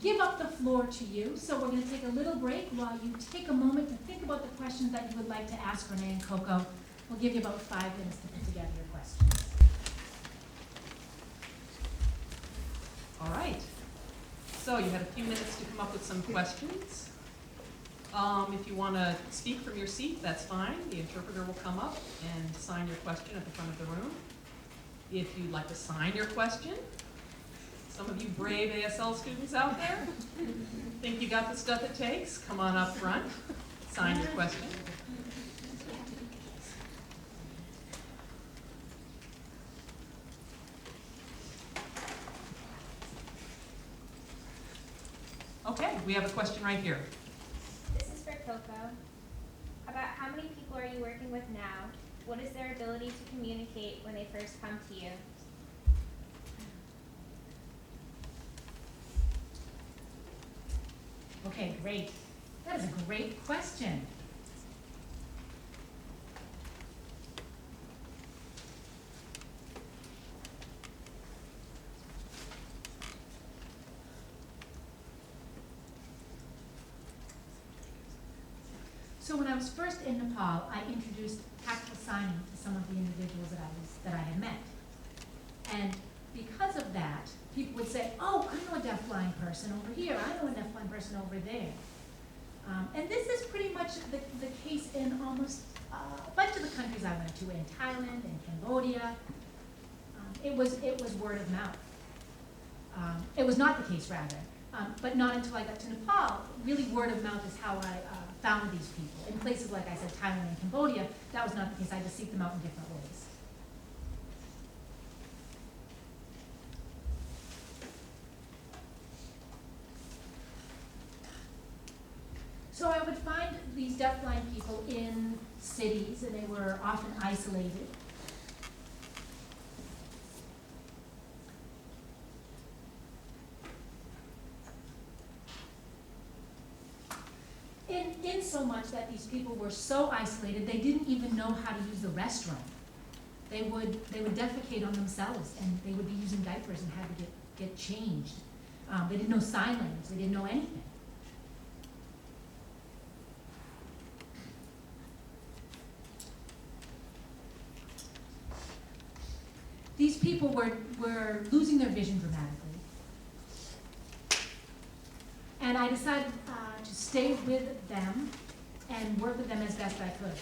A: give up the floor to you. So we're going to take a little break while you take a moment to think about the questions that you would like to ask Renee and Coco. We'll give you about 5 minutes to put together your questions.
B: All right. So you had a few minutes to come up with some questions. If you want to speak from your seat, that's fine. The interpreter will come up and sign your question at the front of the room. If you'd like to sign your question, some of you brave ASL students out there think you got the stuff it takes, come on up front, sign your question. Okay, we have a question right here.
C: This is for Coco. About how many people are you working with now? What is their ability to communicate when they first come to you?
A: Okay, great. That is a great question. So when I was first in Nepal, I introduced tactile signing to some of the individuals that I had met. And because of that, people would say, oh, I know a deafblind person over here, I know a deafblind person over there. And this is pretty much the case in almost a bunch of the countries I went to, in Thailand, in Cambodia. It was word of mouth. It was not the case, rather, but not until I got to Nepal. Really, word of mouth is how I found these people. In places like I said, Thailand and Cambodia, that was not the case. I had to seek them out in different ways. So I would find these deafblind people in cities, and they were often isolated. In so much that these people were so isolated, they didn't even know how to use the restroom. They would defecate on themselves, and they would be using diapers and had to get changed. They didn't know sign language. They didn't know anything. These people were losing their vision dramatically. And I decided to stay with them and work with them as best I could.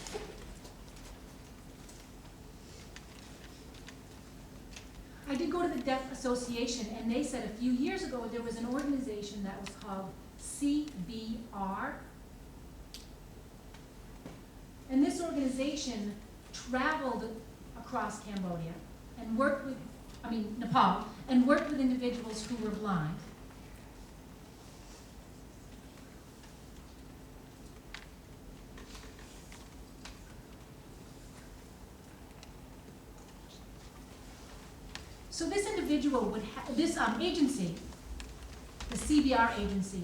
A: I did go to the Deaf Association, and they said a few years ago there was an organization that was called CBR. And this organization traveled across Cambodia and worked with, Nepal, and worked with individuals who were blind. So this individual would this agency, the CBR agency,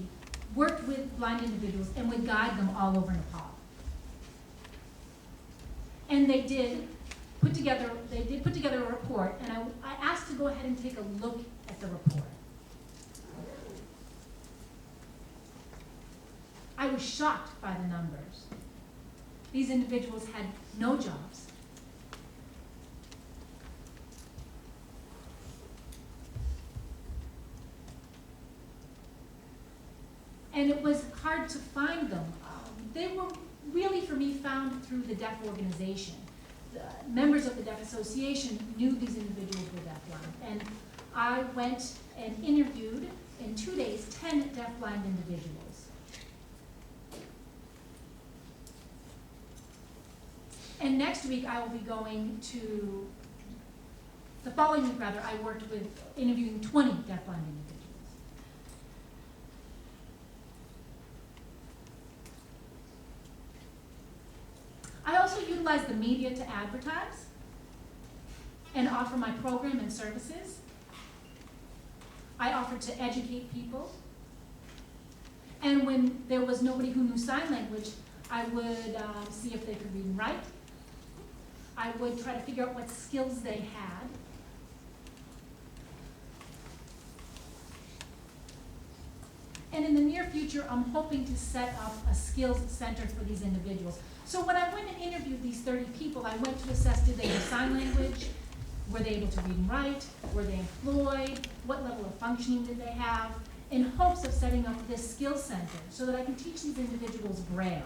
A: worked with blind individuals and would guide them all over Nepal. And they did put together a report, and I asked to go ahead and take a look at the report. I was shocked by the numbers. These individuals had no jobs. And it was hard to find them. They were really, for me, found through the deaf organization. The members of the Deaf Association knew these individuals were deafblind. And I went and interviewed, in 2 days, 10 deafblind individuals. And next week, I will be going to, the following week, rather, I worked with interviewing 20 deafblind individuals. I also utilize the media to advertise and offer my program and services. I offered to educate people. And when there was nobody who knew sign language, I would see if they could read and write. I would try to figure out what skills they had. And in the near future, I'm hoping to set up a skills center for these individuals. So when I went and interviewed these 30 people, I went to assess, did they know sign language? Were they able to read and write? Were they employed? What level of functioning did they have? In hopes of setting up this skills center so that I can teach these individuals Braille.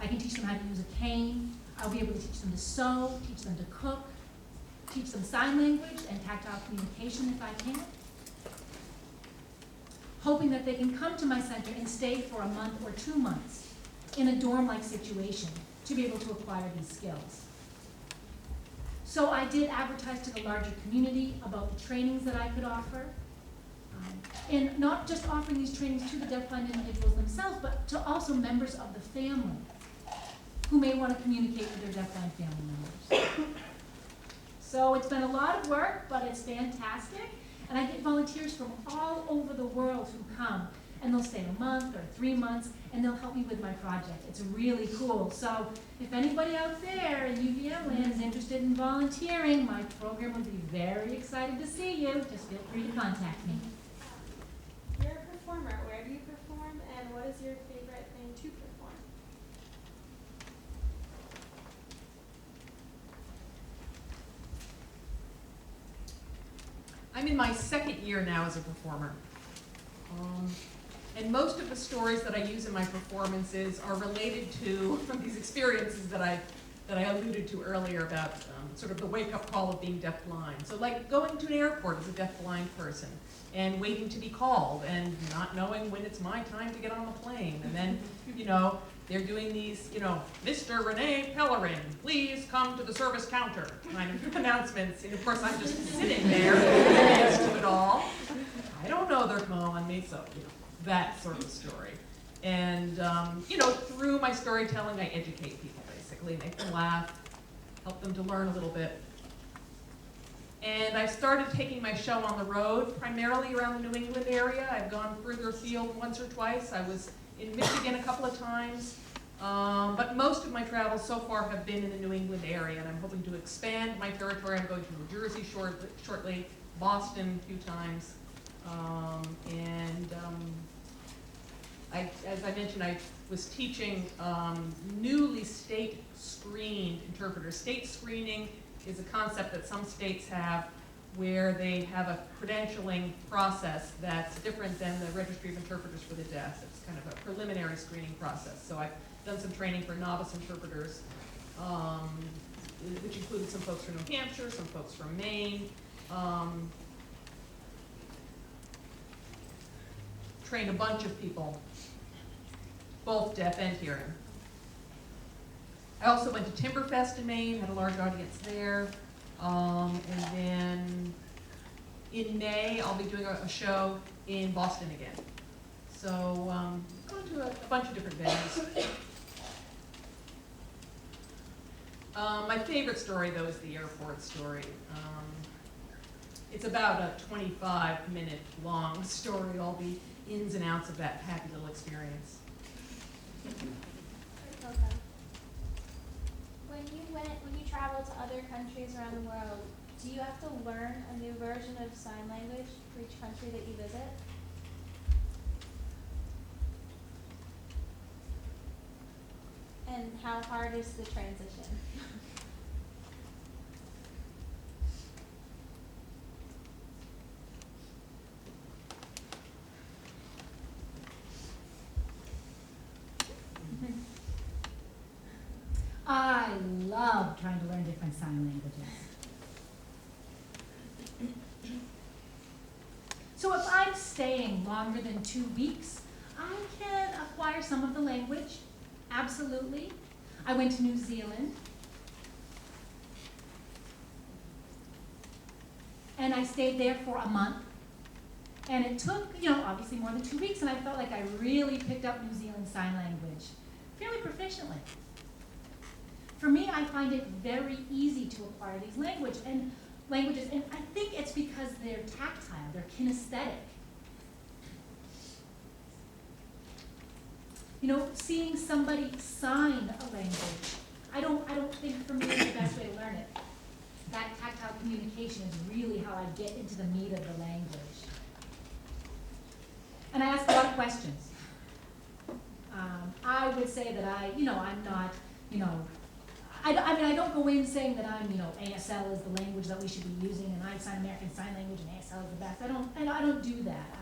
A: I can teach them how to use a cane. I'll be able to teach them to sew, teach them to cook, teach them sign language and tactile communication if I can. Hoping that they can come to my center and stay for a month or 2 months in a dorm-like situation to be able to acquire these skills. So I did advertise to the larger community about the trainings that I could offer, and not just offering these trainings to the deafblind individuals themselves, but to also members of the family who may want to communicate with their deafblind family members. So it's been a lot of work, but it's fantastic. And I get volunteers from all over the world who come, and they'll stay a month or 3 months, and they'll help me with my project. It's really cool. So if anybody out there in UVM land is interested in volunteering, my program would be very excited to see you. Just feel free to contact me.
D: You're a performer. Where do you perform, and what is your favorite thing to perform?
B: I'm in my second year now as a performer. And most of the stories that I use in my performances are related to these experiences that I alluded to earlier about sort of the wake-up call of being deafblind. So like going to an airport as a deafblind person and waiting to be called and not knowing when it's my time to get on the plane. And then, you know, they're doing these, you know, Mr. Renee Pellerin, please come to the service counter kind of announcements. And of course I'm just sitting there next to it all. I don't know they're calling me, so, you know, that sort of story. And, you know, through my storytelling, I educate people, basically, make them laugh, help them to learn a little bit. And I started taking my show on the road, primarily around the New England area. I've gone further afield once or twice. I was in Michigan a couple of times. But most of my travels so far have been in the New England area, and I'm hoping to expand my territory. I'm going to New Jersey shortly, Boston a few times. As I mentioned, I was teaching newly state-screened interpreters. State screening is a concept that some states have where they have a credentialing process that's different than the Registry of Interpreters for the Deaf. It's kind of a preliminary screening process. So I've done some training for novice interpreters, which included some folks from New Hampshire, some folks from Maine. Trained a bunch of people, both deaf and hearing. I also went to Timberfest in Maine, had a large audience there. And then in May, I'll be doing a show in Boston again. So going to a bunch of different venues. My favorite story, though, is the airport story. It's about a 25-minute long story, all the ins and outs of that happy little experience.
C: Okay. When you travel to other countries around the world, do you have to learn a new version of sign language for each country that you visit? And how hard is the transition?
A: I love trying to learn different sign languages. So if I'm staying longer than 2 weeks, I can acquire some of the language, absolutely. I went to New Zealand, and I stayed there for a month. And it took, you know, obviously more than 2 weeks, and I felt like I really picked up New Zealand Sign Language fairly proficiently. For me, I find it very easy to acquire these languages, and I think it's because they're tactile, they're kinesthetic. You know, seeing somebody sign a language, I don't think for me is the best way to learn it. That tactile communication is really how I get into the meat of the language. And I ask a lot of questions. I would say that I'm not, I don't go in saying that I'm, ASL is the language that we should be using, and I sign American Sign Language, and ASL is the best. I don't do that.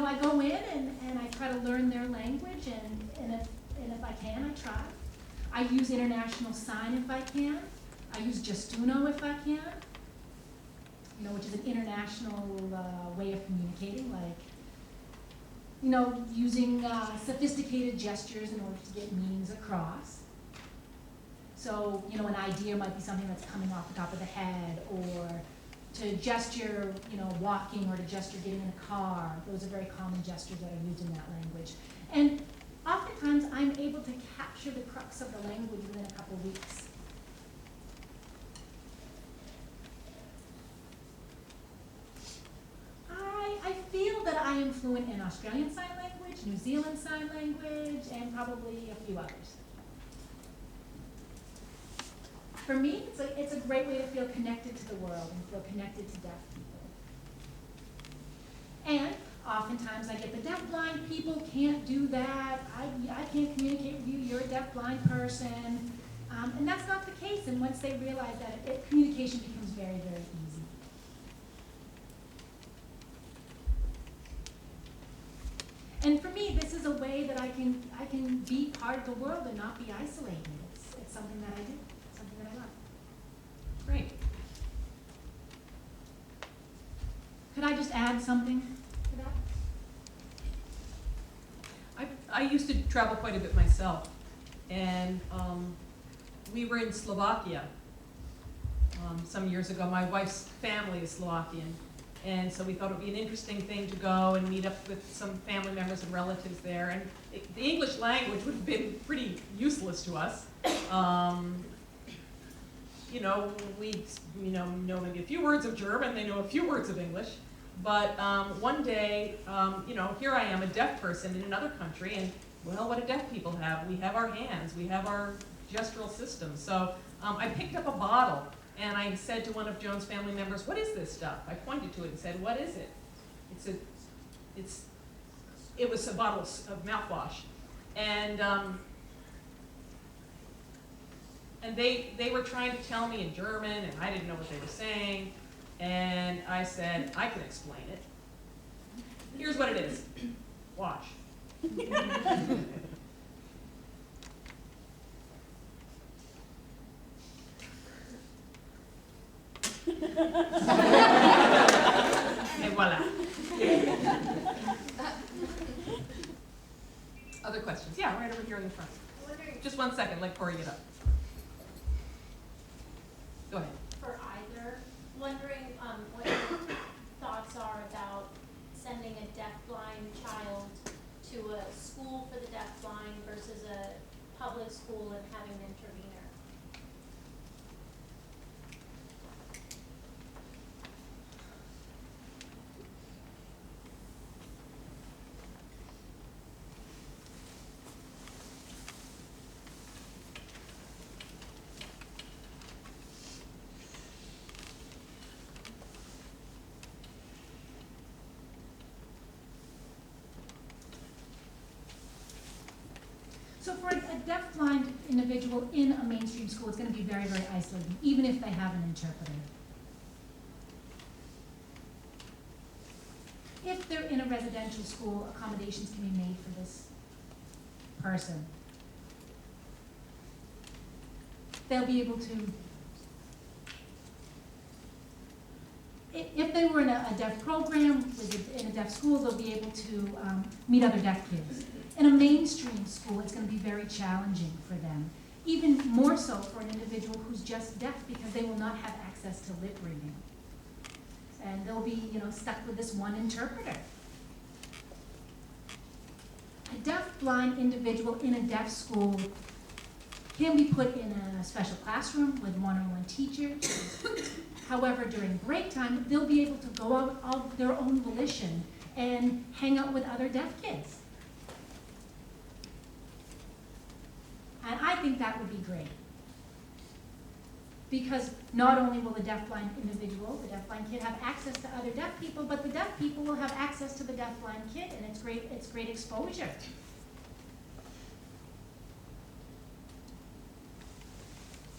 A: I go in and I try to learn their language, and if I can, I try. I use International Sign if I can. I use Gestuno if I can, which is an international way of communicating, using sophisticated gestures in order to get meanings across. So, an idea might be something that's coming off the top of the head, or to gesture, walking, or to gesture getting in a car. Those are very common gestures that are used in that language. And oftentimes, I'm able to capture the crux of the language within a couple of weeks. I feel that I am fluent in Australian Sign Language, New Zealand Sign Language, and probably a few others. For me, it's a great way to feel connected to the world and feel connected to deaf people. And oftentimes I get the deaf-blind people can't do that. I can't communicate with you. You're a deaf-blind person. And that's not the case. And once they realize that, communication becomes very, very easy. I can be part of the world and not be isolated. It's something that I do, something that I love.
B: Great.
A: Could I just add something to that?
B: I used to travel quite a bit myself, and we were in Slovakia some years ago. My wife's family is Slovakian, and so we thought it would be an interesting thing to go and meet up with some family members and relatives there. And the English language would have been pretty useless to us. You know, we know maybe a few words of German, they know a few words of English. But one day, you know, here I am, a deaf person in another country, and well, what do deaf people have? We have our hands, we have our gestural system. So I picked up a bottle, and I said to one of Joan's family members, "What is this stuff?" I pointed to it and said, "What is it?" It was a bottle of mouthwash, and they were trying to tell me in German, and I didn't know what they were saying. And I said, "I can explain it. Here's what it is. Wash." Et voila. Other questions? Yeah, right over here in the front. Just 1 second, let Corey get up. Go ahead.
E: For either, wondering what your thoughts are about sending a deafblind child to a school for the deafblind versus a public school and having an intervener.
A: So for a deafblind individual in a mainstream school, it's going to be very, very isolating, even if they have an interpreter. If they're in a residential school, accommodations can be made for this person. They'll be able to, if they were in a deaf program, in a deaf school, they'll be able to meet other deaf kids. In a mainstream school, it's going to be very challenging for them, even more so for an individual who's just deaf, because they will not have access to lip reading. And they'll be, stuck with this one interpreter. A deaf-blind individual in a deaf school can be put in a special classroom with one-on-one teachers. However, during break time, they'll be able to go out of their own volition and hang out with other deaf kids. And I think that would be great. Because not only will the deafblind individual, the deafblind kid, have access to other deaf people, but the deaf people will have access to the deafblind kid, and it's great exposure.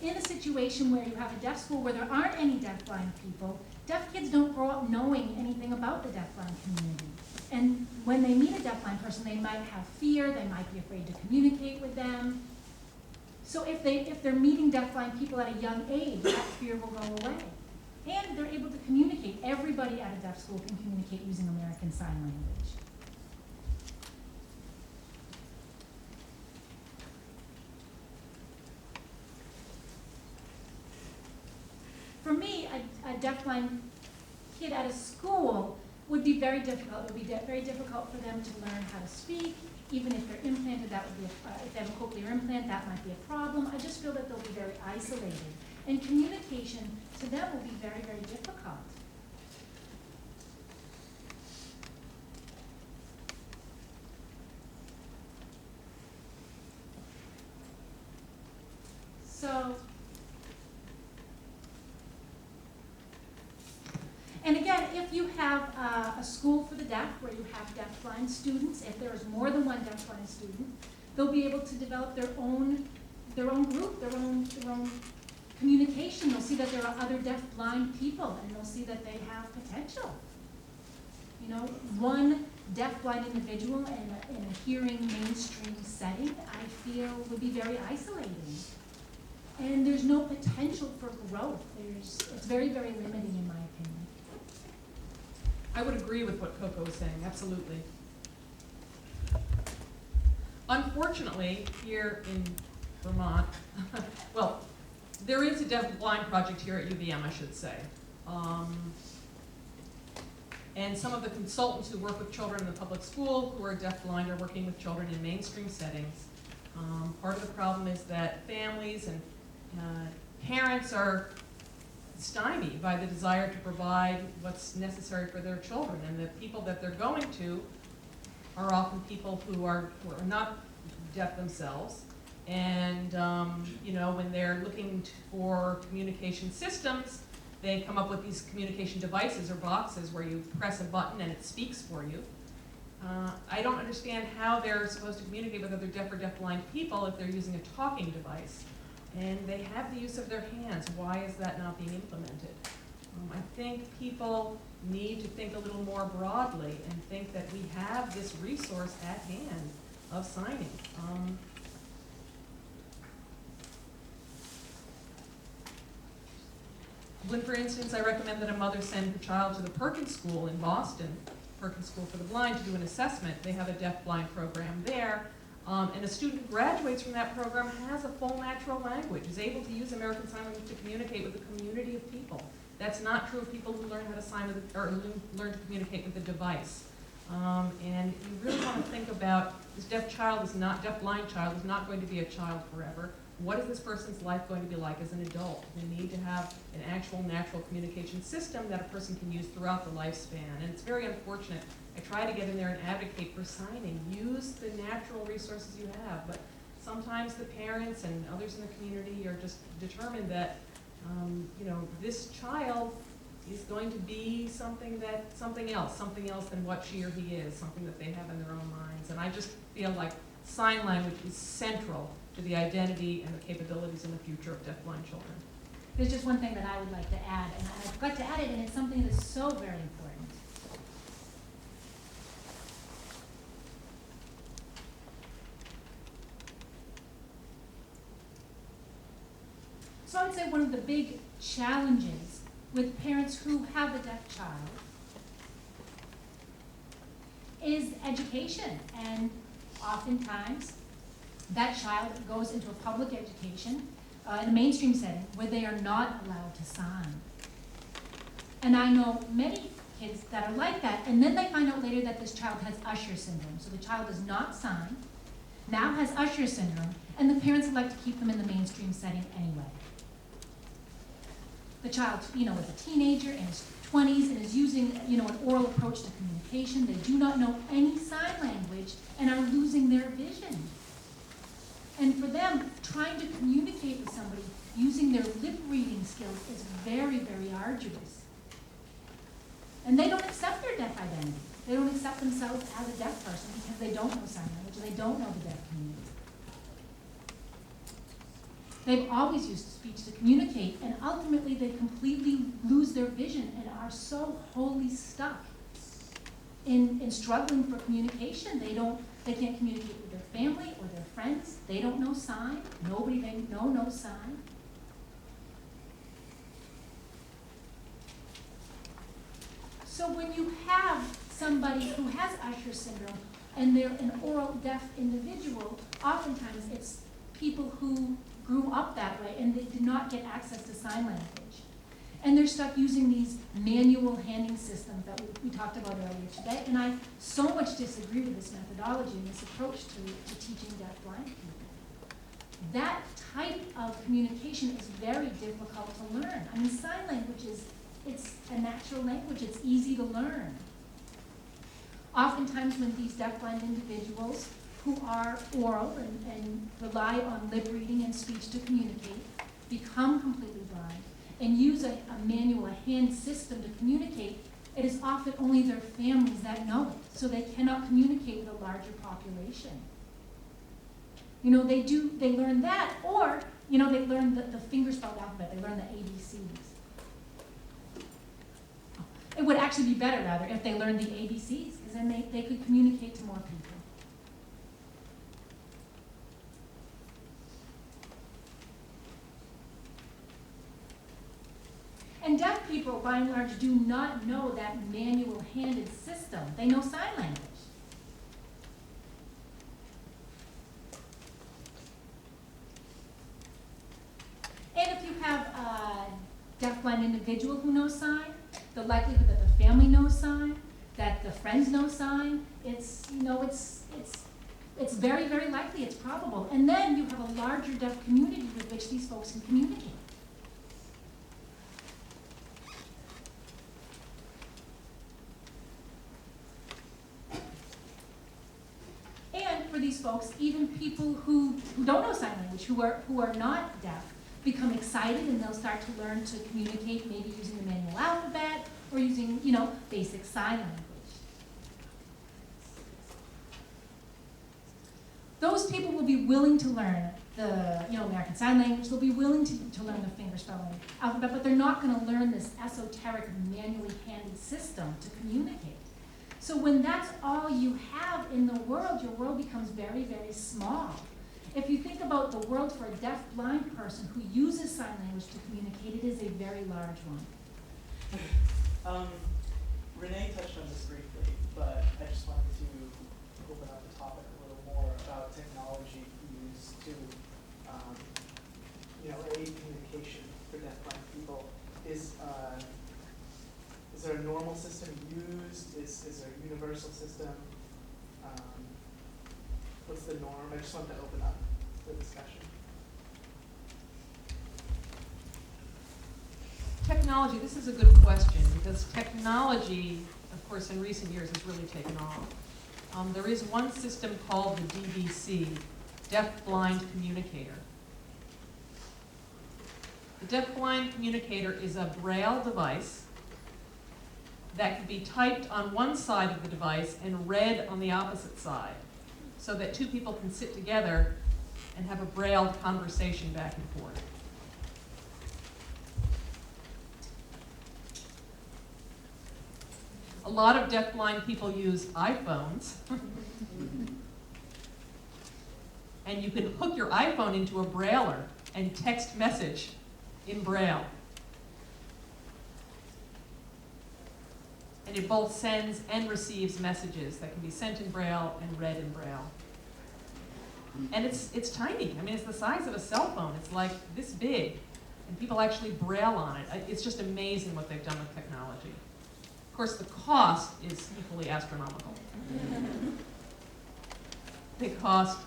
A: In a situation where you have a deaf school where there aren't any deafblind people, deaf kids don't grow up knowing anything about the deafblind community. And when they meet a deafblind person, they might have fear, they might be afraid to communicate with them. So if they're meeting deafblind people at a young age, that fear will go away. And they're able to communicate. Everybody at a deaf school can communicate using American Sign Language. For me, a deafblind kid at a school would be very difficult. It would be very difficult for them to learn how to speak. Even if they're implanted, that would be if they have a cochlear implant, that might be a problem. I just feel that they'll be very isolated. And communication to them will be very, very difficult. So, and again, if you have a school for the deaf where you have deafblind students, if there is more than one deafblind student, they'll be able to develop their own group, their own communication. They'll see that there are other deafblind people, and they'll see that they have potential. One deaf-blind individual in a hearing mainstream setting, I feel would be very isolating. And there's no potential for growth. It's very, very limiting in my opinion.
B: I would agree with what Coco was saying, absolutely. Unfortunately, here in Vermont, well, there is a deaf-blind project here at UVM, I should say. And some of the consultants who work with children in the public school who are deaf-blind are working with children in mainstream settings. Part of the problem is that families and parents are stymied by the desire to provide what's necessary for their children, and the people that they're going to are often people who are not deaf themselves. And you know, when they're looking for communication systems, they come up with these communication devices or boxes where you press a button and it speaks for you. I don't understand how they're supposed to communicate with other deaf or deafblind people if they're using a talking device. And they have the use of their hands. Why is that not being implemented? I think people need to think a little more broadly and think that we have this resource at hand of signing. When, for instance, I recommend that a mother send her child to the Perkins School in Boston, Perkins School for the Blind, to do an assessment. They have a deaf-blind program there. And a student who graduates from that program has a full natural language, is able to use American Sign Language to communicate with a community of people. That's not true of people who learn how to sign with or learn to communicate with a device. And you really want to think about this deaf-blind child is not going to be a child forever. What is this person's life going to be like as an adult? They need to have an actual natural communication system that a person can use throughout the lifespan. And it's very unfortunate. I try to get in there and advocate for signing. Use the natural resources you have, but sometimes the parents and others in the community are just determined that you know, this child is going to be something else than what she or he is, something that they have in their own minds. And I just feel like sign language is central to the identity and the capabilities in the future of deafblind children.
A: There's just one thing that I would like to add, and I forgot to add it, and it's something that's so very important. So I'd say one of the big challenges with parents who have a deaf child is education, and oftentimes that child goes into a public education in a mainstream setting where they are not allowed to sign. And I know many kids that are like that, and then they find out later that this child has Usher syndrome. So the child does not sign, now has Usher syndrome, and the parents would like to keep them in the mainstream setting anyway. The child, you know, is a teenager in his 20s and is using, you know, an oral approach to communication. They do not know any sign language and are losing their vision. And for them, trying to communicate with somebody using their lip reading skills is very, very arduous. And they don't accept their deaf identity. They don't accept themselves as a deaf person because they don't know sign language and they don't know the deaf community. They've always used speech to communicate, and ultimately they completely lose their vision and are so wholly stuck in struggling for communication. They can't communicate with their family or their friends. They don't know sign. Nobody they know knows sign. So when you have somebody who has Usher syndrome and they're an oral deaf individual, oftentimes it's people who grew up that way and they did not get access to sign language. And they're stuck using these manual handing systems that we talked about earlier today. And I so much disagree with this methodology and this approach to teaching deaf-blind people. That type of communication is very difficult to learn. I mean, sign language it's a natural language. It's easy to learn. Oftentimes when these deaf-blind individuals who are oral and rely on lip reading and speech to communicate become completely blind and use a manual, a hand system to communicate, it is often only their families that know it, so they cannot communicate with a larger population. You know, they learn that, or, you know, they learn the fingerspelled alphabet, they learn the ABCs. It would actually be better, rather, if they learned the ABCs, because then they could communicate to more people. And deaf people, by and large, do not know that manual-handed system. They know sign language. And if you have a deaf-blind individual who knows sign, the likelihood that the family knows sign, that the friends know sign, it's very, very likely, it's probable. And then you have a larger deaf community with which these folks can communicate. And for these folks, even people who don't know sign language, who are not deaf, become excited and they'll start to learn to communicate maybe using the manual alphabet or using, basic sign language. Those people will be willing to learn the, American Sign Language. They'll be willing to learn the fingerspelling alphabet, but they're not going to learn this esoteric, manually handed system to communicate. So when that's all you have in the world, your world becomes very, very small. If you think about the world for a deaf-blind person who uses sign language to communicate, it is a very large one.
F: Renee touched on this briefly, but I just wanted to open up the topic a little more about technology used to, aid communication for deaf-blind people. Is there a normal system used? Is there a universal system? What's the norm? I just wanted to open up the discussion.
B: Technology, this is a good question, because technology, of course, in recent years has really taken off. There is one system called the DBC, Deaf-Blind Communicator. The Deaf-Blind Communicator is a Braille device that can be typed on one side of the device and read on the opposite side, so that two people can sit together and have a Braille conversation back and forth. A lot of deaf-blind people use iPhones. And you can hook your iPhone into a Brailler and text message in Braille. And it both sends and receives messages that can be sent in Braille and read in Braille. And it's tiny. I mean, it's the size of a cell phone. It's like this big. And people actually Braille on it. It's just amazing what they've done with technology. Of course, the cost is equally astronomical. They cost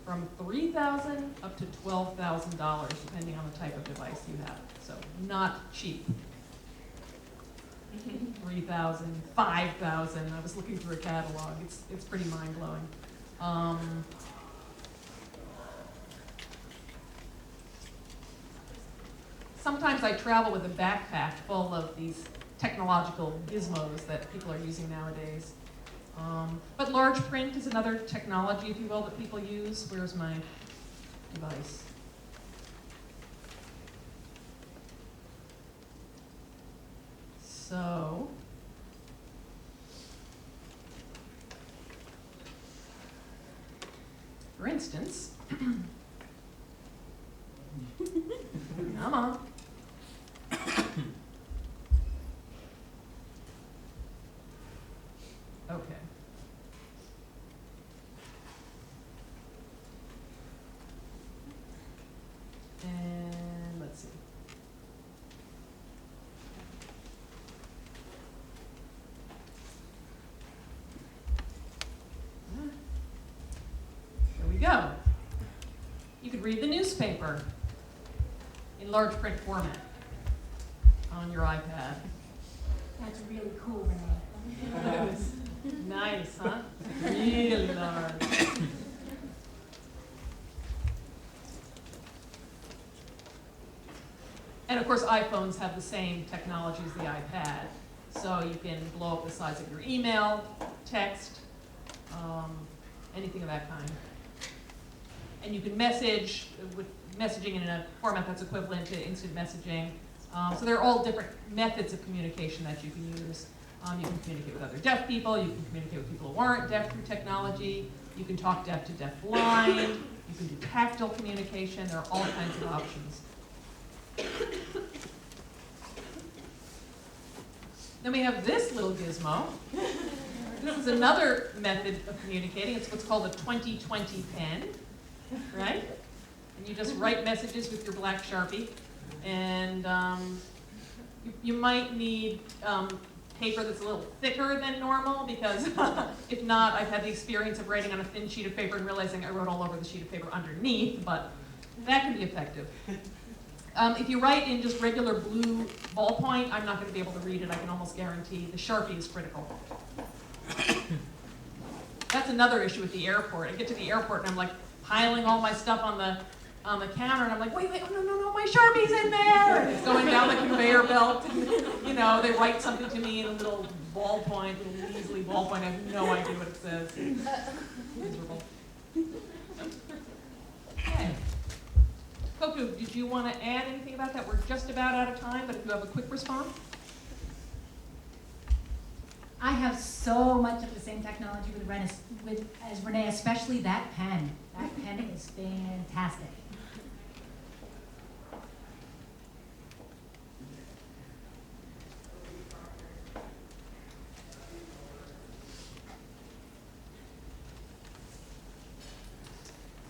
B: from $3,000 up to $12,000, depending on the type of device you have. So not cheap. 3,000, 5,000. I was looking through a catalog. It's pretty mind-blowing. Sometimes I travel with a backpack full of these technological gizmos that people are using nowadays. But large print is another technology, if you will, that people use. Where's my device? So, for instance, come on. Okay. And let's see. There we go. You could read the newspaper in large print format on your iPad.
A: That's really cool, Renee.
B: Nice, huh? Really large. And of course, iPhones have the same technology as the iPad. So you can blow up the size of your email, text, anything of that kind. And you can message with messaging in a format that's equivalent to instant messaging. So there are all different methods of communication that you can use. You can communicate with other deaf people, you can communicate with people who aren't deaf through technology, you can talk deaf to deaf-blind, you can do tactile communication, there are all kinds of options. Then we have this little gizmo. This is another method of communicating. It's what's called a 2020 pen, right? And you just write messages with your black Sharpie. And you might need paper that's a little thicker than normal, because if not, I've had the experience of writing on a thin sheet of paper and realizing I wrote all over the sheet of paper underneath, but that can be effective. If you write in just regular blue ballpoint, I'm not going to be able to read it, I can almost guarantee. The Sharpie is critical. That's another issue at the airport. I get to the airport and I'm like piling all my stuff on the counter, and I'm like, wait, oh, no, my Sharpie's in there! And it's going down the conveyor belt. You know, they write something to me in a little ballpoint, a little measly ballpoint. I have no idea what it says. Miserable. Okay. Koku, did you want to add anything about that? We're just about out of time, but if you have a quick response.
A: I have so much of the same technology as Renee, especially that pen. That pen is fantastic.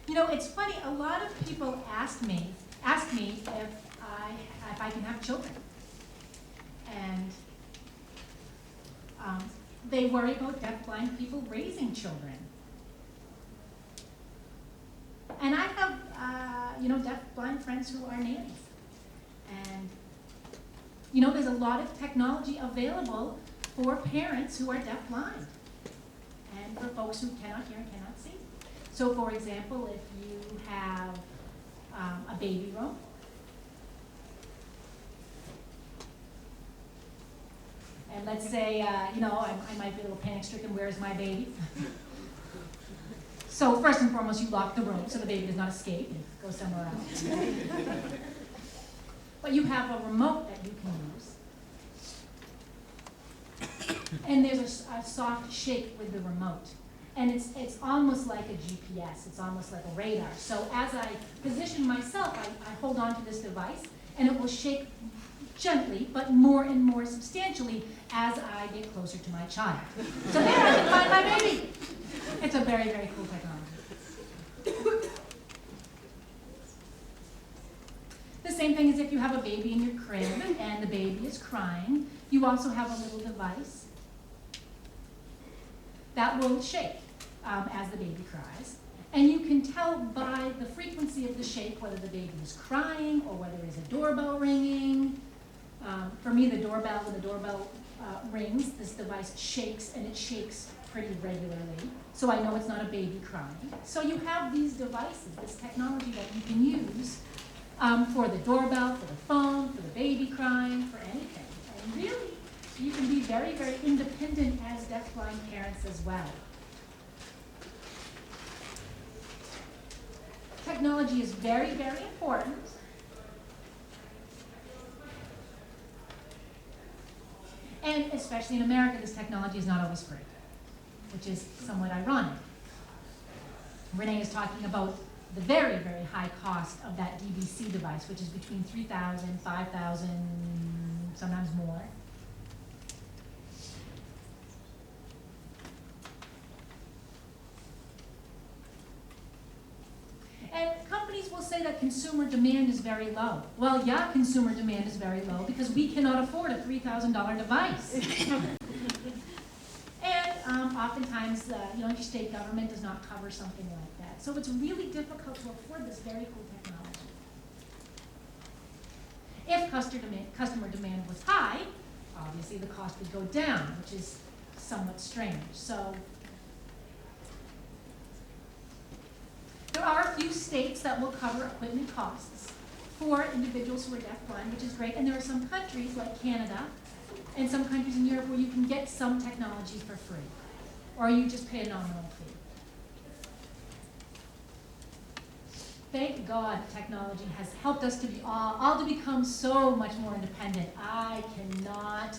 A: You know, it's funny, a lot of people ask me if I can have children. And they worry about deaf-blind people raising children. And I have, deaf-blind friends who are nannies. And, there's a lot of technology available for parents who are deaf-blind and for folks who cannot hear and cannot see. So, for example, if you have a baby room, and let's say, I might be a little panic-stricken, where's my baby? So first and foremost, you lock the room so the baby does not escape and go somewhere else. But you have a remote that you can use. And there's a soft shake with the remote. And it's almost like a GPS, it's almost like a radar. So as I position myself, I hold on to this device, and it will shake gently, but more and more substantially as I get closer to my child. So there I can find my baby. It's a very, very cool technology. The same thing as if you have a baby in your crib and the baby is crying, you also have a little device that will shake as the baby cries. And you can tell by the frequency of the shake whether the baby is crying or whether there's a doorbell ringing. For me, when the doorbell rings, this device shakes, and it shakes pretty regularly. So I know it's not a baby crying. So you have these devices, this technology that you can use for the doorbell, for the phone, for the baby crying, for anything. And really, you can be very, very independent as deaf-blind parents as well. Technology is very, very important. And especially in America, this technology is not always free, which is somewhat ironic. Renee is talking about the very, very high cost of that DVC device, which is between $3,000, $5,000, sometimes more. And companies will say that consumer demand is very low. Well, yeah, consumer demand is very low because we cannot afford a $3,000 device. And oftentimes, your state government does not cover something like that. So it's really difficult to afford this very cool technology. If customer demand was high, obviously the cost would go down, which is somewhat strange. So there are a few states that will cover equipment costs for individuals who are deaf-blind, which is great. And there are some countries like Canada and some countries in Europe where you can get some technology for free, or you just pay a nominal fee. Thank God technology has helped us to be all to become so much more independent. I cannot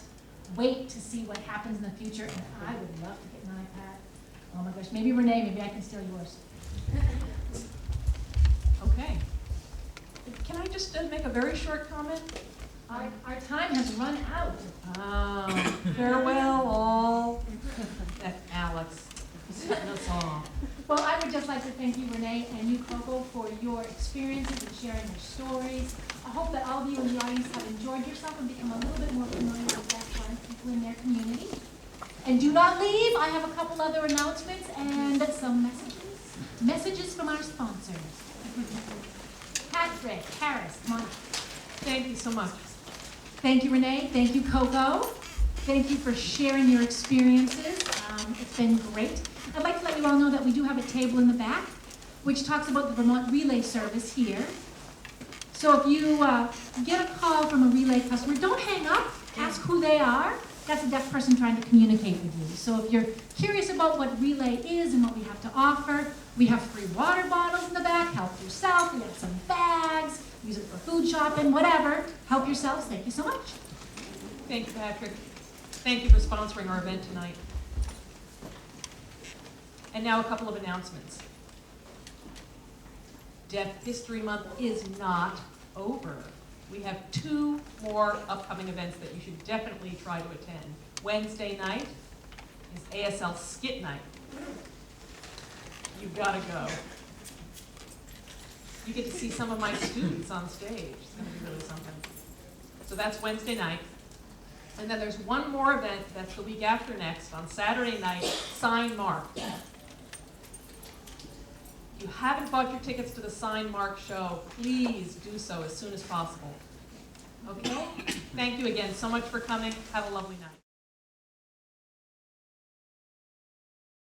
A: wait to see what happens in the future, and I would love to get an iPad. Oh my gosh, maybe Renee, maybe I can steal yours.
B: Okay. Can I just make a very short comment?
A: Our time has run out.
B: Farewell all. That's Alex. Setting us off.
A: Well, I would just like to thank you, Renee, and you, Coco, for your experiences and sharing your stories. I hope that all of you in the audience have enjoyed yourself and become a little bit more familiar with DeafBlind people in their community. And do not leave. I have a couple other announcements and some messages. Messages from our sponsors. Patrick, Harris, come on.
B: Thank you so much.
A: Thank you, Renee. Thank you, Coco. Thank you for sharing your experiences. It's been great. I'd like to let you all know that we do have a table in the back, which talks about the Vermont Relay Service here. So if you get a call from a relay customer, don't hang up. Ask who they are. That's a deaf person trying to communicate with you. So if you're curious about what relay is and what we have to offer, we have free water bottles in the back. Help yourself. We have some bags. Use it for food shopping, whatever. Help yourselves. Thank you so much.
B: Thank you, Patrick. Thank you for sponsoring our event tonight. And now a couple of announcements. Deaf History Month is not over. We have 2 more upcoming events that you should definitely try to attend. Wednesday night is ASL Skit Night. You've got to go. You get to see some of my students on stage. It's going to be really something. So that's Wednesday night. And then there's one more event that's the week after next on Saturday night, Sign Mark. If you haven't bought your tickets to the Sign Mark show, please do so as soon as possible. Okay? Thank you again so much for coming. Have a lovely night.